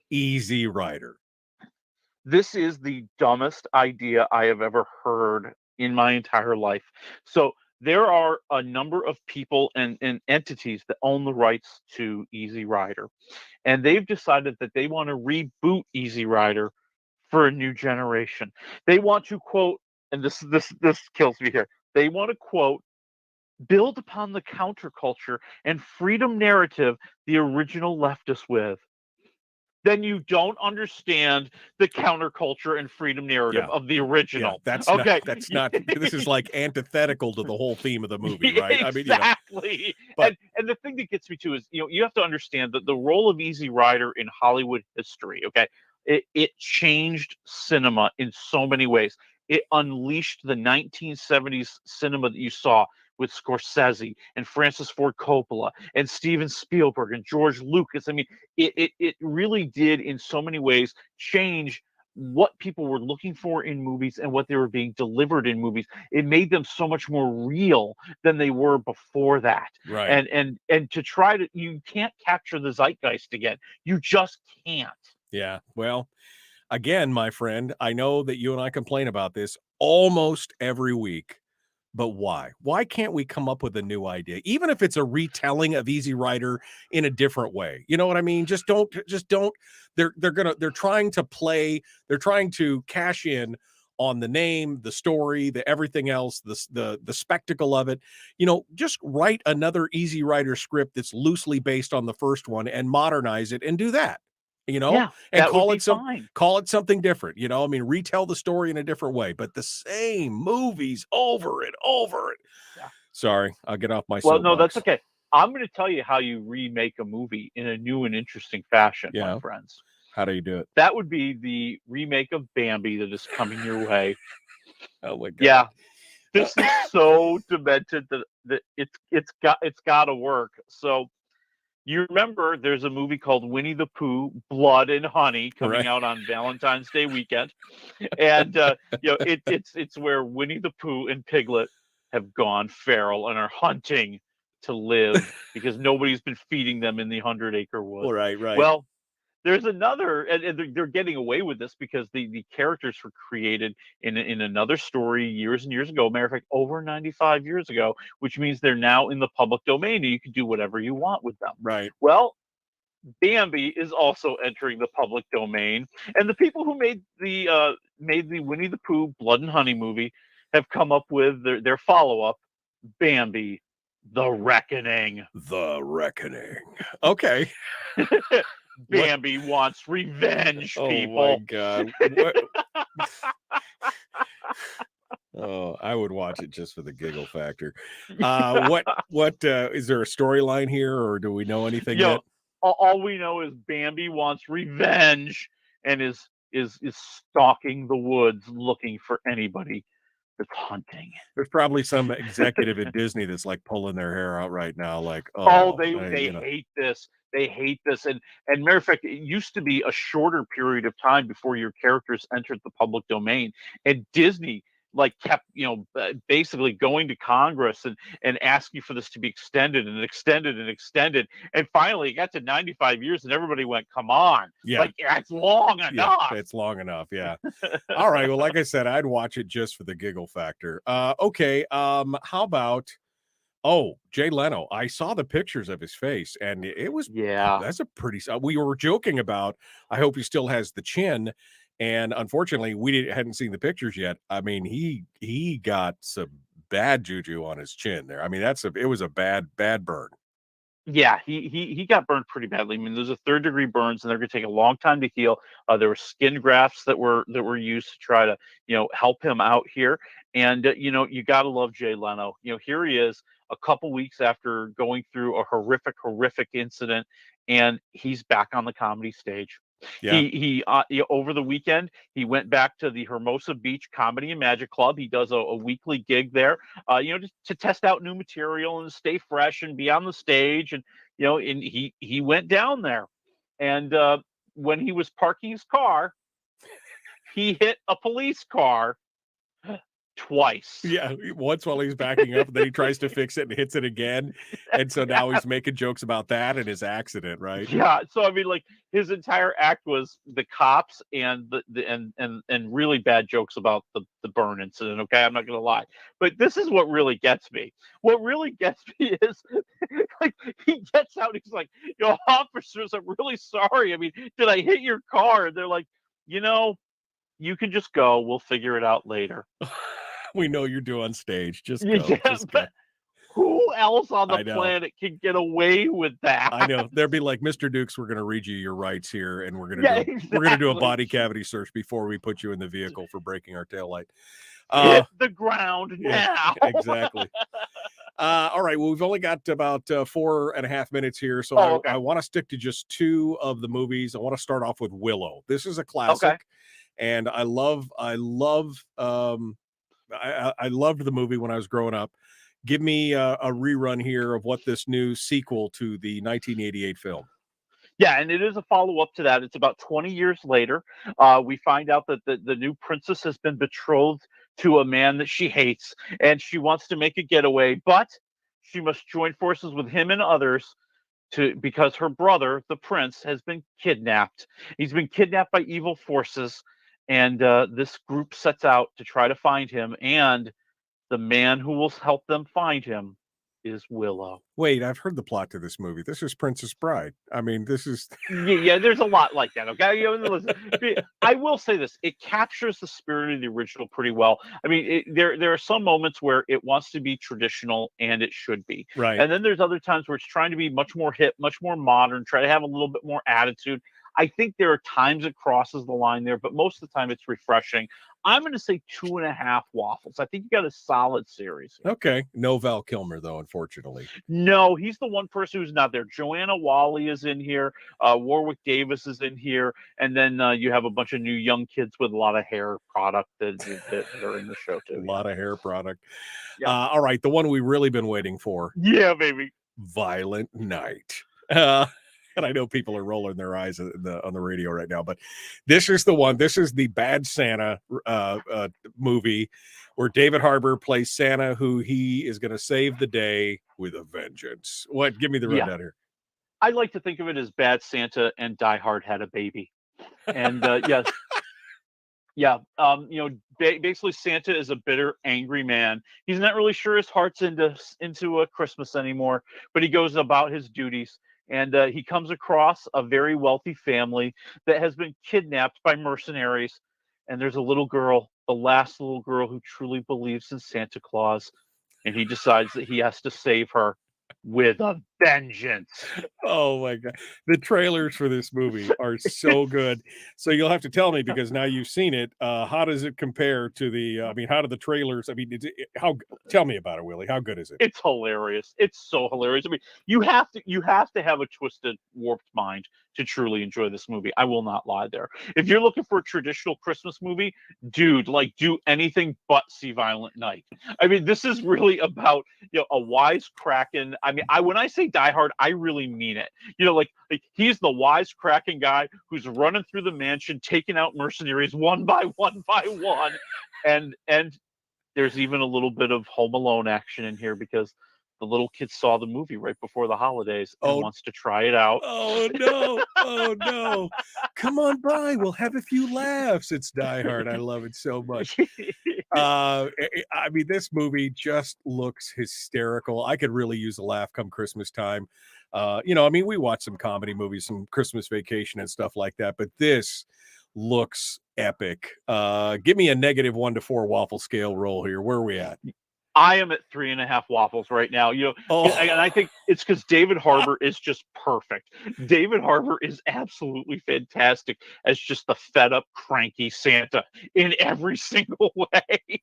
Easy Rider? This is the dumbest idea I have ever heard in my entire life. So there are a number of people and entities that own the rights to Easy Rider, and they've decided that they want to reboot Easy Rider for a new generation. They want to quote, and this kills me here. They want to quote, build upon the counterculture and freedom narrative the original left us with. Then you don't understand the counterculture and freedom narrative of the original. Yeah, that's okay. That's not. This is like antithetical to the whole theme of the movie, right? Exactly. I mean, and the thing that gets me too is, you have to understand that the role of Easy Rider in Hollywood history, okay, it changed cinema in so many ways. It unleashed the 1970s cinema that you saw with Scorsese and Francis Ford Coppola and Steven Spielberg and George Lucas. I mean, it really did in so many ways change what people were looking for in movies and what they were being delivered in movies. It made them so much more real than they were before that. Right. And to try to, you can't capture the zeitgeist again. You just can't. Yeah. Well, again, my friend, I know that you and I complain about this almost every week, but why? Why can't we come up with a new idea? Even if it's a retelling of Easy Rider in a different way. You know what I mean? Just don't they're trying to cash in on the name, the story, the everything else, the spectacle of it. Just write another Easy Rider script that's loosely based on the first one and modernize it and do that. Yeah, And that would be fine. call it something different. I mean, retell the story in a different way, but the same movies over and over. Yeah. Sorry, I'll get off my Well, no, that's soapbox. okay. I'm going to tell you how you remake a movie in a new and interesting fashion, Yeah. my friends. How do you do it? That would be the remake of Bambi that is coming your way. Oh my God. Yeah. This is so demented that it's got to work. So you remember there's a movie called Winnie the Pooh, Blood and Honey coming out on Valentine's Day weekend. And it's where Winnie the Pooh and Piglet have gone feral and are hunting to live because nobody's been feeding them in the 100-acre woods. Right. Well, there's another, and they're getting away with this because the characters were created in another story years and years ago. Matter of fact, over 95 years ago, which means they're now in the public domain and you can do whatever you want with them. Right. Well, Bambi is also entering the public domain, and the people who made the Winnie the Pooh Blood and Honey movie have come up with their follow-up, Bambi: The Reckoning. The Reckoning. Okay. Bambi wants revenge, people. Oh my God. Oh, I would watch it just for the giggle factor. What is there a storyline here, or do we know anything yet? All we know is Bambi wants revenge and is stalking the woods looking for anybody that's hunting. There's probably some executive at Disney that's like pulling their hair out right now, like, they hate this. They hate this. And matter of fact, it used to be a shorter period of time before your characters entered the public domain. And Disney kept, basically going to Congress and asking for this to be extended and extended and extended. And finally it got to 95 years and everybody went, come on. Yeah. It's long enough. Yeah, it's long enough. Yeah. All right. Well, like I said, I'd watch it just for the giggle factor. Okay. How about, Jay Leno. I saw the pictures of his face and it was, that's a pretty, we were joking about, I hope he still has the chin. And unfortunately, we hadn't seen the pictures yet. I mean, he got some bad juju on his chin there. I mean, it was a bad burn. Yeah, he got burned pretty badly. I mean, those are 3rd-degree burns, and they're going to take a long time to heal. There were skin grafts that were used to try to help him out here. And you got to love Jay Leno. Here he is a couple weeks after going through a horrific incident, and he's back on the comedy stage. Yeah. He over the weekend he went back to the Hermosa Beach Comedy and Magic Club. He does a weekly gig there, just to test out new material and stay fresh and be on the stage. And and he went down there, and when he was parking his car, he hit a police car twice. Yeah, once while he's backing up, and then he tries to fix it and hits it again. And so now he's making jokes about that and his accident, right? Yeah. So I mean, his entire act was the cops and and really bad jokes about the burn incident. Okay, I'm not gonna lie, but this is what really gets me. What really gets me is he gets out. He's like, officers, I'm really sorry. I mean, did I hit your car? And they're like, you can just go. We'll figure it out later. We know you're due on stage. Just go. Yeah, just go. Who else on the planet can get away with that? I know. They'll be like, Mr. Dukes, we're going to read you your rights here, and we're going to do a body cavity search before we put you in the vehicle for breaking our taillight. Hit the ground now. Exactly. All right. Well, we've only got about 4.5 minutes here, so I want to stick to just 2 of the movies. I want to start off with Willow. This is a classic, and I loved the movie when I was growing up. Give me a rerun here of what this new sequel to the 1988 film. Yeah, and it is a follow-up to that. It's about 20 years later. We find out that the new princess has been betrothed to a man that she hates, and she wants to make a getaway, but she must join forces with him and others because her brother, the prince, has been kidnapped. He's been kidnapped by evil forces, and this group sets out to try to find him. And the man who will help them find him is Willow. Wait, I've heard the plot to this movie. This is Princess Bride. I mean, this is Yeah, there's a lot like that. Okay, listen, I will say this: it captures the spirit of the original pretty well. I mean, there are some moments where it wants to be traditional, and it should be. right. And then there's other times where it's trying to be much more hip, much more modern, try to have a little bit more attitude. I think there are times it crosses the line there, but most of the time it's refreshing. I'm going to say 2.5 waffles. I think you got a solid series here. Okay. No Val Kilmer, though, unfortunately. No, he's the one person who's not there. Joanna Wally is in here. Warwick Davis is in here. And then you have a bunch of new young kids with a lot of hair product that are in the show, too. A lot of hair product. Yeah. All right. The one we've really been waiting for. Yeah, baby. Violent Night. And I know people are rolling their eyes on the radio right now, but this is the one. This is the Bad Santa movie where David Harbour plays Santa, who he is going to save the day with a vengeance. What? Give me the rundown here. I like to think of it as Bad Santa and Die Hard had a baby. And yes. Yeah, basically Santa is a bitter, angry man. He's not really sure his heart's into a Christmas anymore, but he goes about his duties. And he comes across a very wealthy family that has been kidnapped by mercenaries. And there's a little girl, the last little girl who truly believes in Santa Claus. And he decides that he has to save her with a vengeance. Oh my God. The trailers for this movie are so good. So you'll have to tell me, because now you've seen it. How does it compare to how do the trailers, tell me about it, Willie. How good is it? It's hilarious. It's so hilarious. I mean, you have to have a twisted, warped mind to truly enjoy this movie. I will not lie there. If you're looking for a traditional Christmas movie, dude, do anything but see Violent Night. I mean, this is really about, a wisecracking. I mean, when I say Die Hard, I really mean it. Like he's the wisecracking guy who's running through the mansion, taking out mercenaries one by one by one. And there's even a little bit of Home Alone action in here because the little kid saw the movie right before the holidays and wants to try it out. Oh no! Oh no! Come on by. We'll have a few laughs. It's Die Hard. I love it so much. I mean, this movie just looks hysterical. I could really use a laugh come Christmas time. We watch some comedy movies, some Christmas Vacation and stuff like that, but this looks epic. Give me a -1 to 4 waffle scale roll here. Where are we at? I am at 3.5 waffles right now. And I think it's because David Harbour is just perfect. David Harbour is absolutely fantastic as just the fed up, cranky Santa in every single way.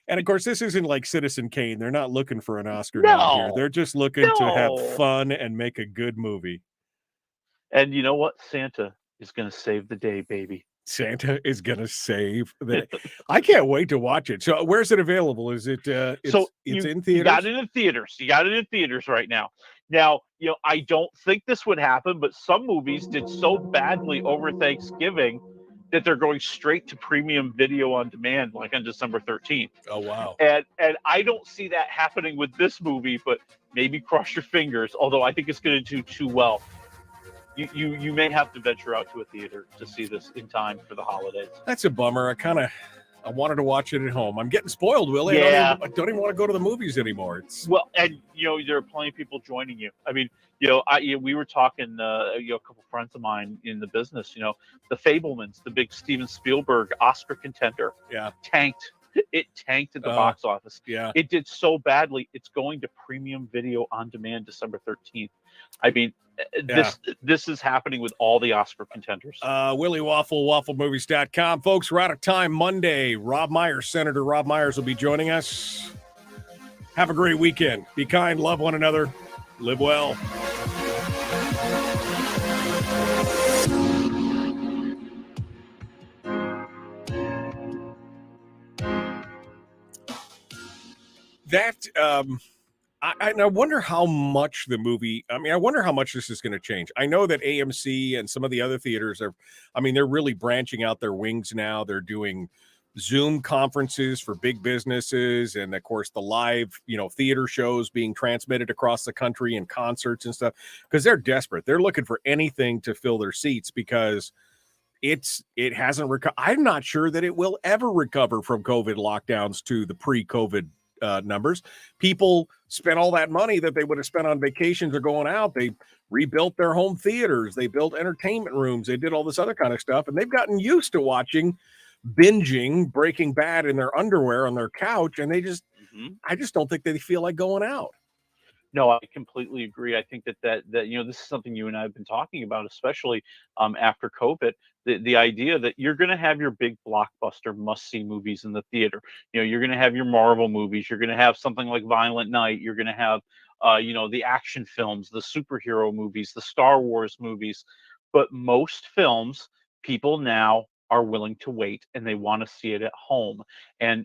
And of course, this isn't like Citizen Kane. They're not looking for an Oscar down here. They're just looking to have fun and make a good movie. And you know what? Santa is going to save the day, baby. Santa is gonna save the. I can't wait to watch it. So, where's it available? Is it? It's in theaters. You got it in theaters. You got it in theaters right now. Now, I don't think this would happen, but some movies did so badly over Thanksgiving that they're going straight to premium video on demand, like on December 13th. Oh wow! And I don't see that happening with this movie, but maybe cross your fingers. Although I think it's going to do too well. You may have to venture out to a theater to see this in time for the holidays. That's a bummer. I wanted to watch it at home. I'm getting spoiled, Willie. Yeah. I don't even want to go to the movies anymore. Well, and there are plenty of people joining you. I mean, we were talking, a couple friends of mine in the business. The Fabelmans, the big Steven Spielberg Oscar contender, tanked. It tanked at the box office. Yeah, it did so badly. It's going to premium video on demand December 13th. I mean, this is happening with all the Oscar contenders. Willie Waffle, wafflemovies.com. Folks, we're out of time Monday. Senator Rob Myers will be joining us. Have a great weekend. Be kind, love one another, live well. That I wonder how much the movie. I wonder how much this is going to change. I know that AMC and some of the other theaters they're really branching out their wings now. They're doing Zoom conferences for big businesses, and of course the live, theater shows being transmitted across the country and concerts and stuff, because they're desperate. They're looking for anything to fill their seats because it hasn't recovered. I'm not sure that it will ever recover from COVID lockdowns to the pre-COVID numbers. People spent all that money that they would have spent on vacations or going out. They rebuilt their home theaters. They built entertainment rooms. They did all this other kind of stuff, and they've gotten used to binging Breaking Bad in their underwear on their couch, and I just don't think they feel like going out. No, I completely agree. I think that this is something you and I have been talking about, especially after COVID. The idea that you're going to have your big blockbuster must-see movies in the theater. You're going to have your Marvel movies. You're going to have something like Violent Night. You're going to have the action films, the superhero movies, the Star Wars movies. But most films, people now are willing to wait, and they want to see it at home. And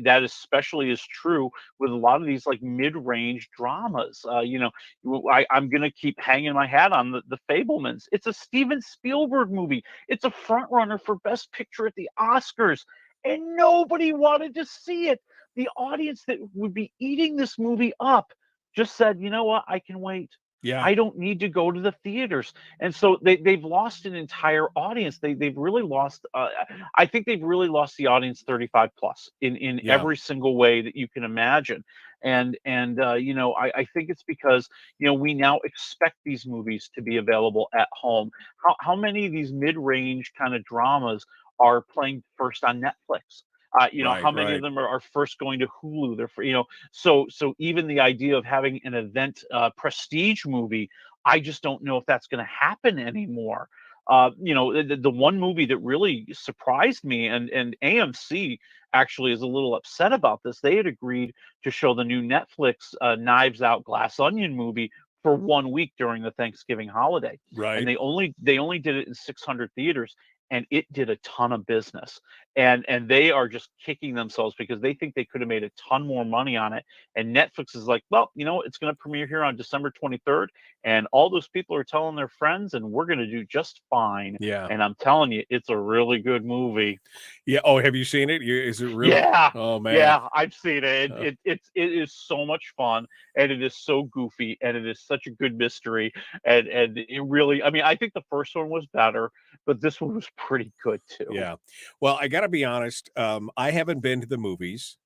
that especially is true with a lot of these like mid-range dramas. I'm going to keep hanging my hat on the Fabelmans. It's a Steven Spielberg movie. It's a front runner for Best Picture at the Oscars, and nobody wanted to see it. The audience that would be eating this movie up just said, you know what, I can wait. Yeah, I don't need to go to the theaters. And so they've lost an entire audience. They've really lost, I think they've really lost the audience 35 plus in every single way that you can imagine. And I think it's because, we now expect these movies to be available at home. How many of these mid-range kind of dramas are playing first on Netflix? How many of them are first going to Hulu? They're so even the idea of having an event prestige movie, I just don't know if that's going to happen anymore. The one movie that really surprised me, and AMC actually is a little upset about this. They had agreed to show the new Netflix Knives Out Glass Onion movie for 1 week during the Thanksgiving holiday. Right. And they only did it in 600 theaters. And it did a ton of business, and they are just kicking themselves because they think they could have made a ton more money on it. And Netflix is like, well, it's going to premiere here on December 23rd, and all those people are telling their friends, and we're going to do just fine. Yeah. And I'm telling you, it's a really good movie. Yeah. Oh, have you seen it? Is it really? Yeah. Oh man. Yeah, I've seen it. It is so much fun, and it is so goofy, and it is such a good mystery, and it really. I mean, I think the first one was better, but this one was pretty good too. Yeah. Well, I got to be honest. I haven't been to the movies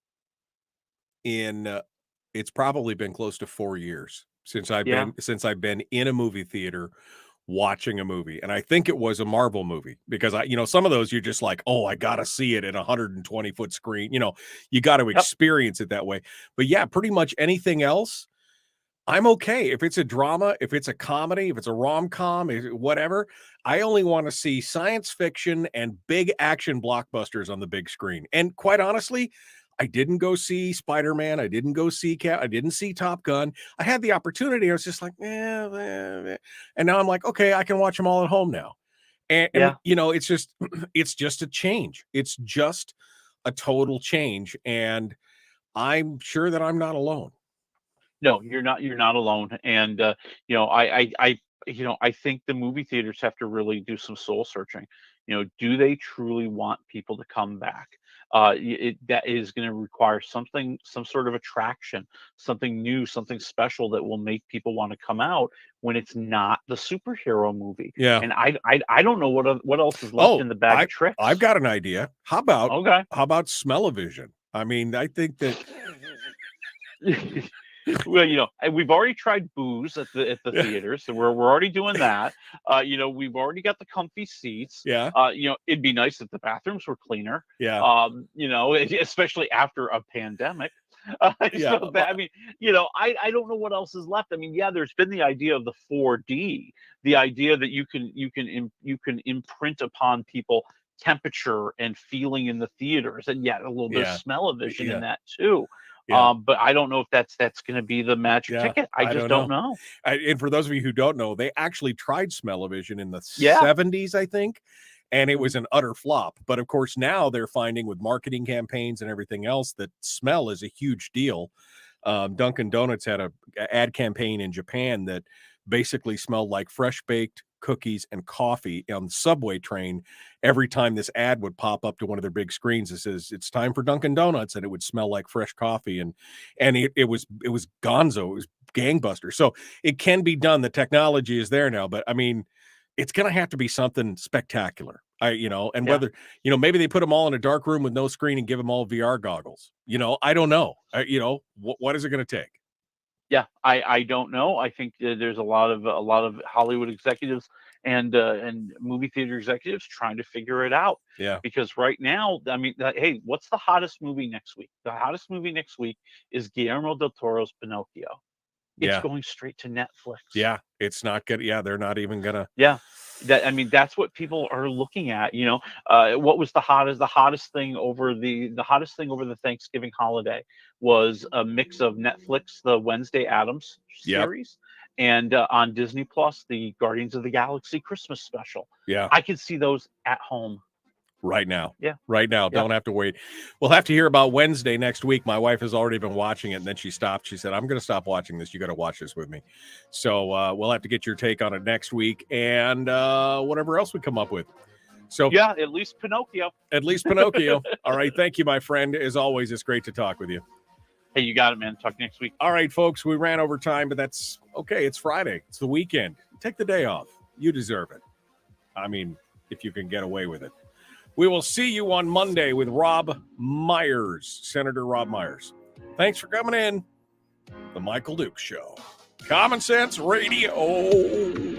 in. It's probably been close to 4 years since I've been in a movie theater watching a movie, and I think it was a Marvel movie because some of those you're just like, oh, I gotta see it in 120-foot screen. You got to experience it that way. But yeah, pretty much anything else, I'm okay. If it's a drama, if it's a comedy, if it's a rom-com, whatever, I only want to see science fiction and big action blockbusters on the big screen. And quite honestly, I didn't go see Spider-Man. I didn't go see I didn't see Top Gun. I had the opportunity. I was just like, and now I'm like, okay, I can watch them all at home now. And it's just a change. It's just a total change. And I'm sure that I'm not alone. No, you're not alone. And I think the movie theaters have to really do some soul searching. Do they truly want people to come back? That is going to require some sort of attraction, something new, something special that will make people want to come out when it's not the superhero movie. Yeah. And I don't know what else is left in the bag of tricks. I've got an idea. How about smell-o-vision? I mean, I think that Well, and we've already tried booze at the theaters, so we're already doing that. We've already got the comfy seats. Yeah. It'd be nice if the bathrooms were cleaner. Yeah. Especially after a pandemic. Yeah. I don't know what else is left. I mean, yeah, there's been the idea of the 4D, the idea that you can imprint upon people temperature and feeling in the theaters, and a little bit of smell-o-vision in that too. Yeah. But I don't know if that's going to be the magic ticket. I just don't know. And for those of you who don't know, they actually tried smell-o-vision in the 70s, I think, and it was an utter flop. But of course, now they're finding with marketing campaigns and everything else that smell is a huge deal. Dunkin' Donuts had an ad campaign in Japan that basically smelled like fresh baked cookies, and coffee on the subway train every time this ad would pop up to one of their big screens that says it's time for Dunkin' Donuts, and it would smell like fresh coffee, and it was gonzo, it was gangbuster. So it can be done. The technology is there now, but I mean, it's going to have to be something spectacular. And whether, maybe they put them all in a dark room with no screen and give them all VR goggles. I don't know. What is it going to take? Yeah, I don't know. I think there's a lot of Hollywood executives and movie theater executives trying to figure it out. Yeah. Because right now, I mean, hey, what's the hottest movie next week? The hottest movie next week is Guillermo del Toro's Pinocchio. It's going straight to Netflix. Yeah, it's not good. Yeah, they're not even gonna. Yeah, that's what people are looking at. What was the hottest thing over the Thanksgiving holiday was a mix of Netflix, the Wednesday Addams series, and on Disney Plus, the Guardians of the Galaxy Christmas special. Yeah, I could see those at home. Right now. Yeah. Right now. Yeah. Don't have to wait. We'll have to hear about Wednesday next week. My wife has already been watching it, and then she stopped. She said, I'm going to stop watching this. You got to watch this with me. So we'll have to get your take on it next week and whatever else we come up with. So yeah, at least Pinocchio. All right. Thank you, my friend. As always, it's great to talk with you. Hey, you got it, man. Talk next week. All right, folks. We ran over time, but that's okay. It's Friday. It's the weekend. Take the day off. You deserve it. I mean, if you can get away with it. We will see you on Monday with Rob Myers, Senator Rob Myers. Thanks for coming in. The Michael Dukes Show. Common Sense Radio.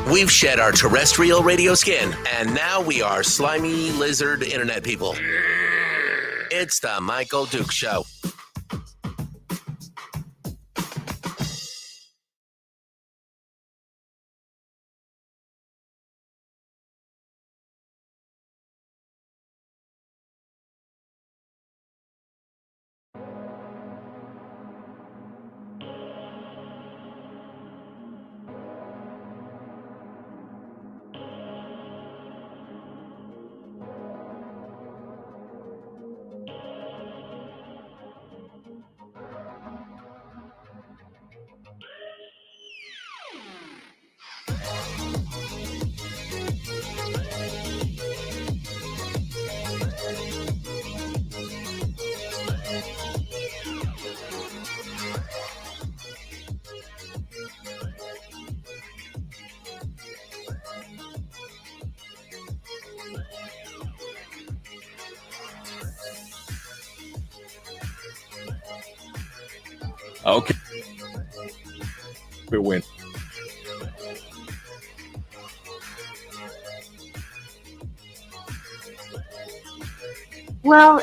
We've shed our terrestrial radio skin, and now we are slimy lizard internet people. It's the Michael Dukes Show. Okay. We win. Well,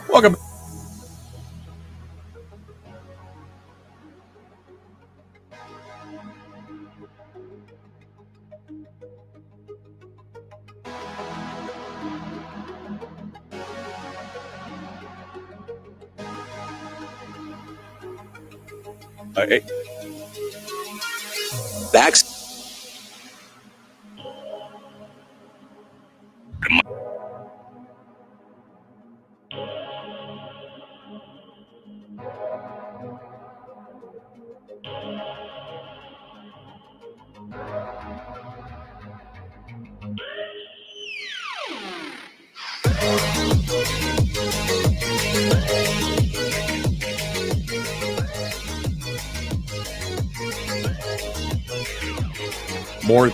Welcome. Hey. Backs. More.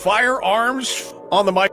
Firearms on the mic.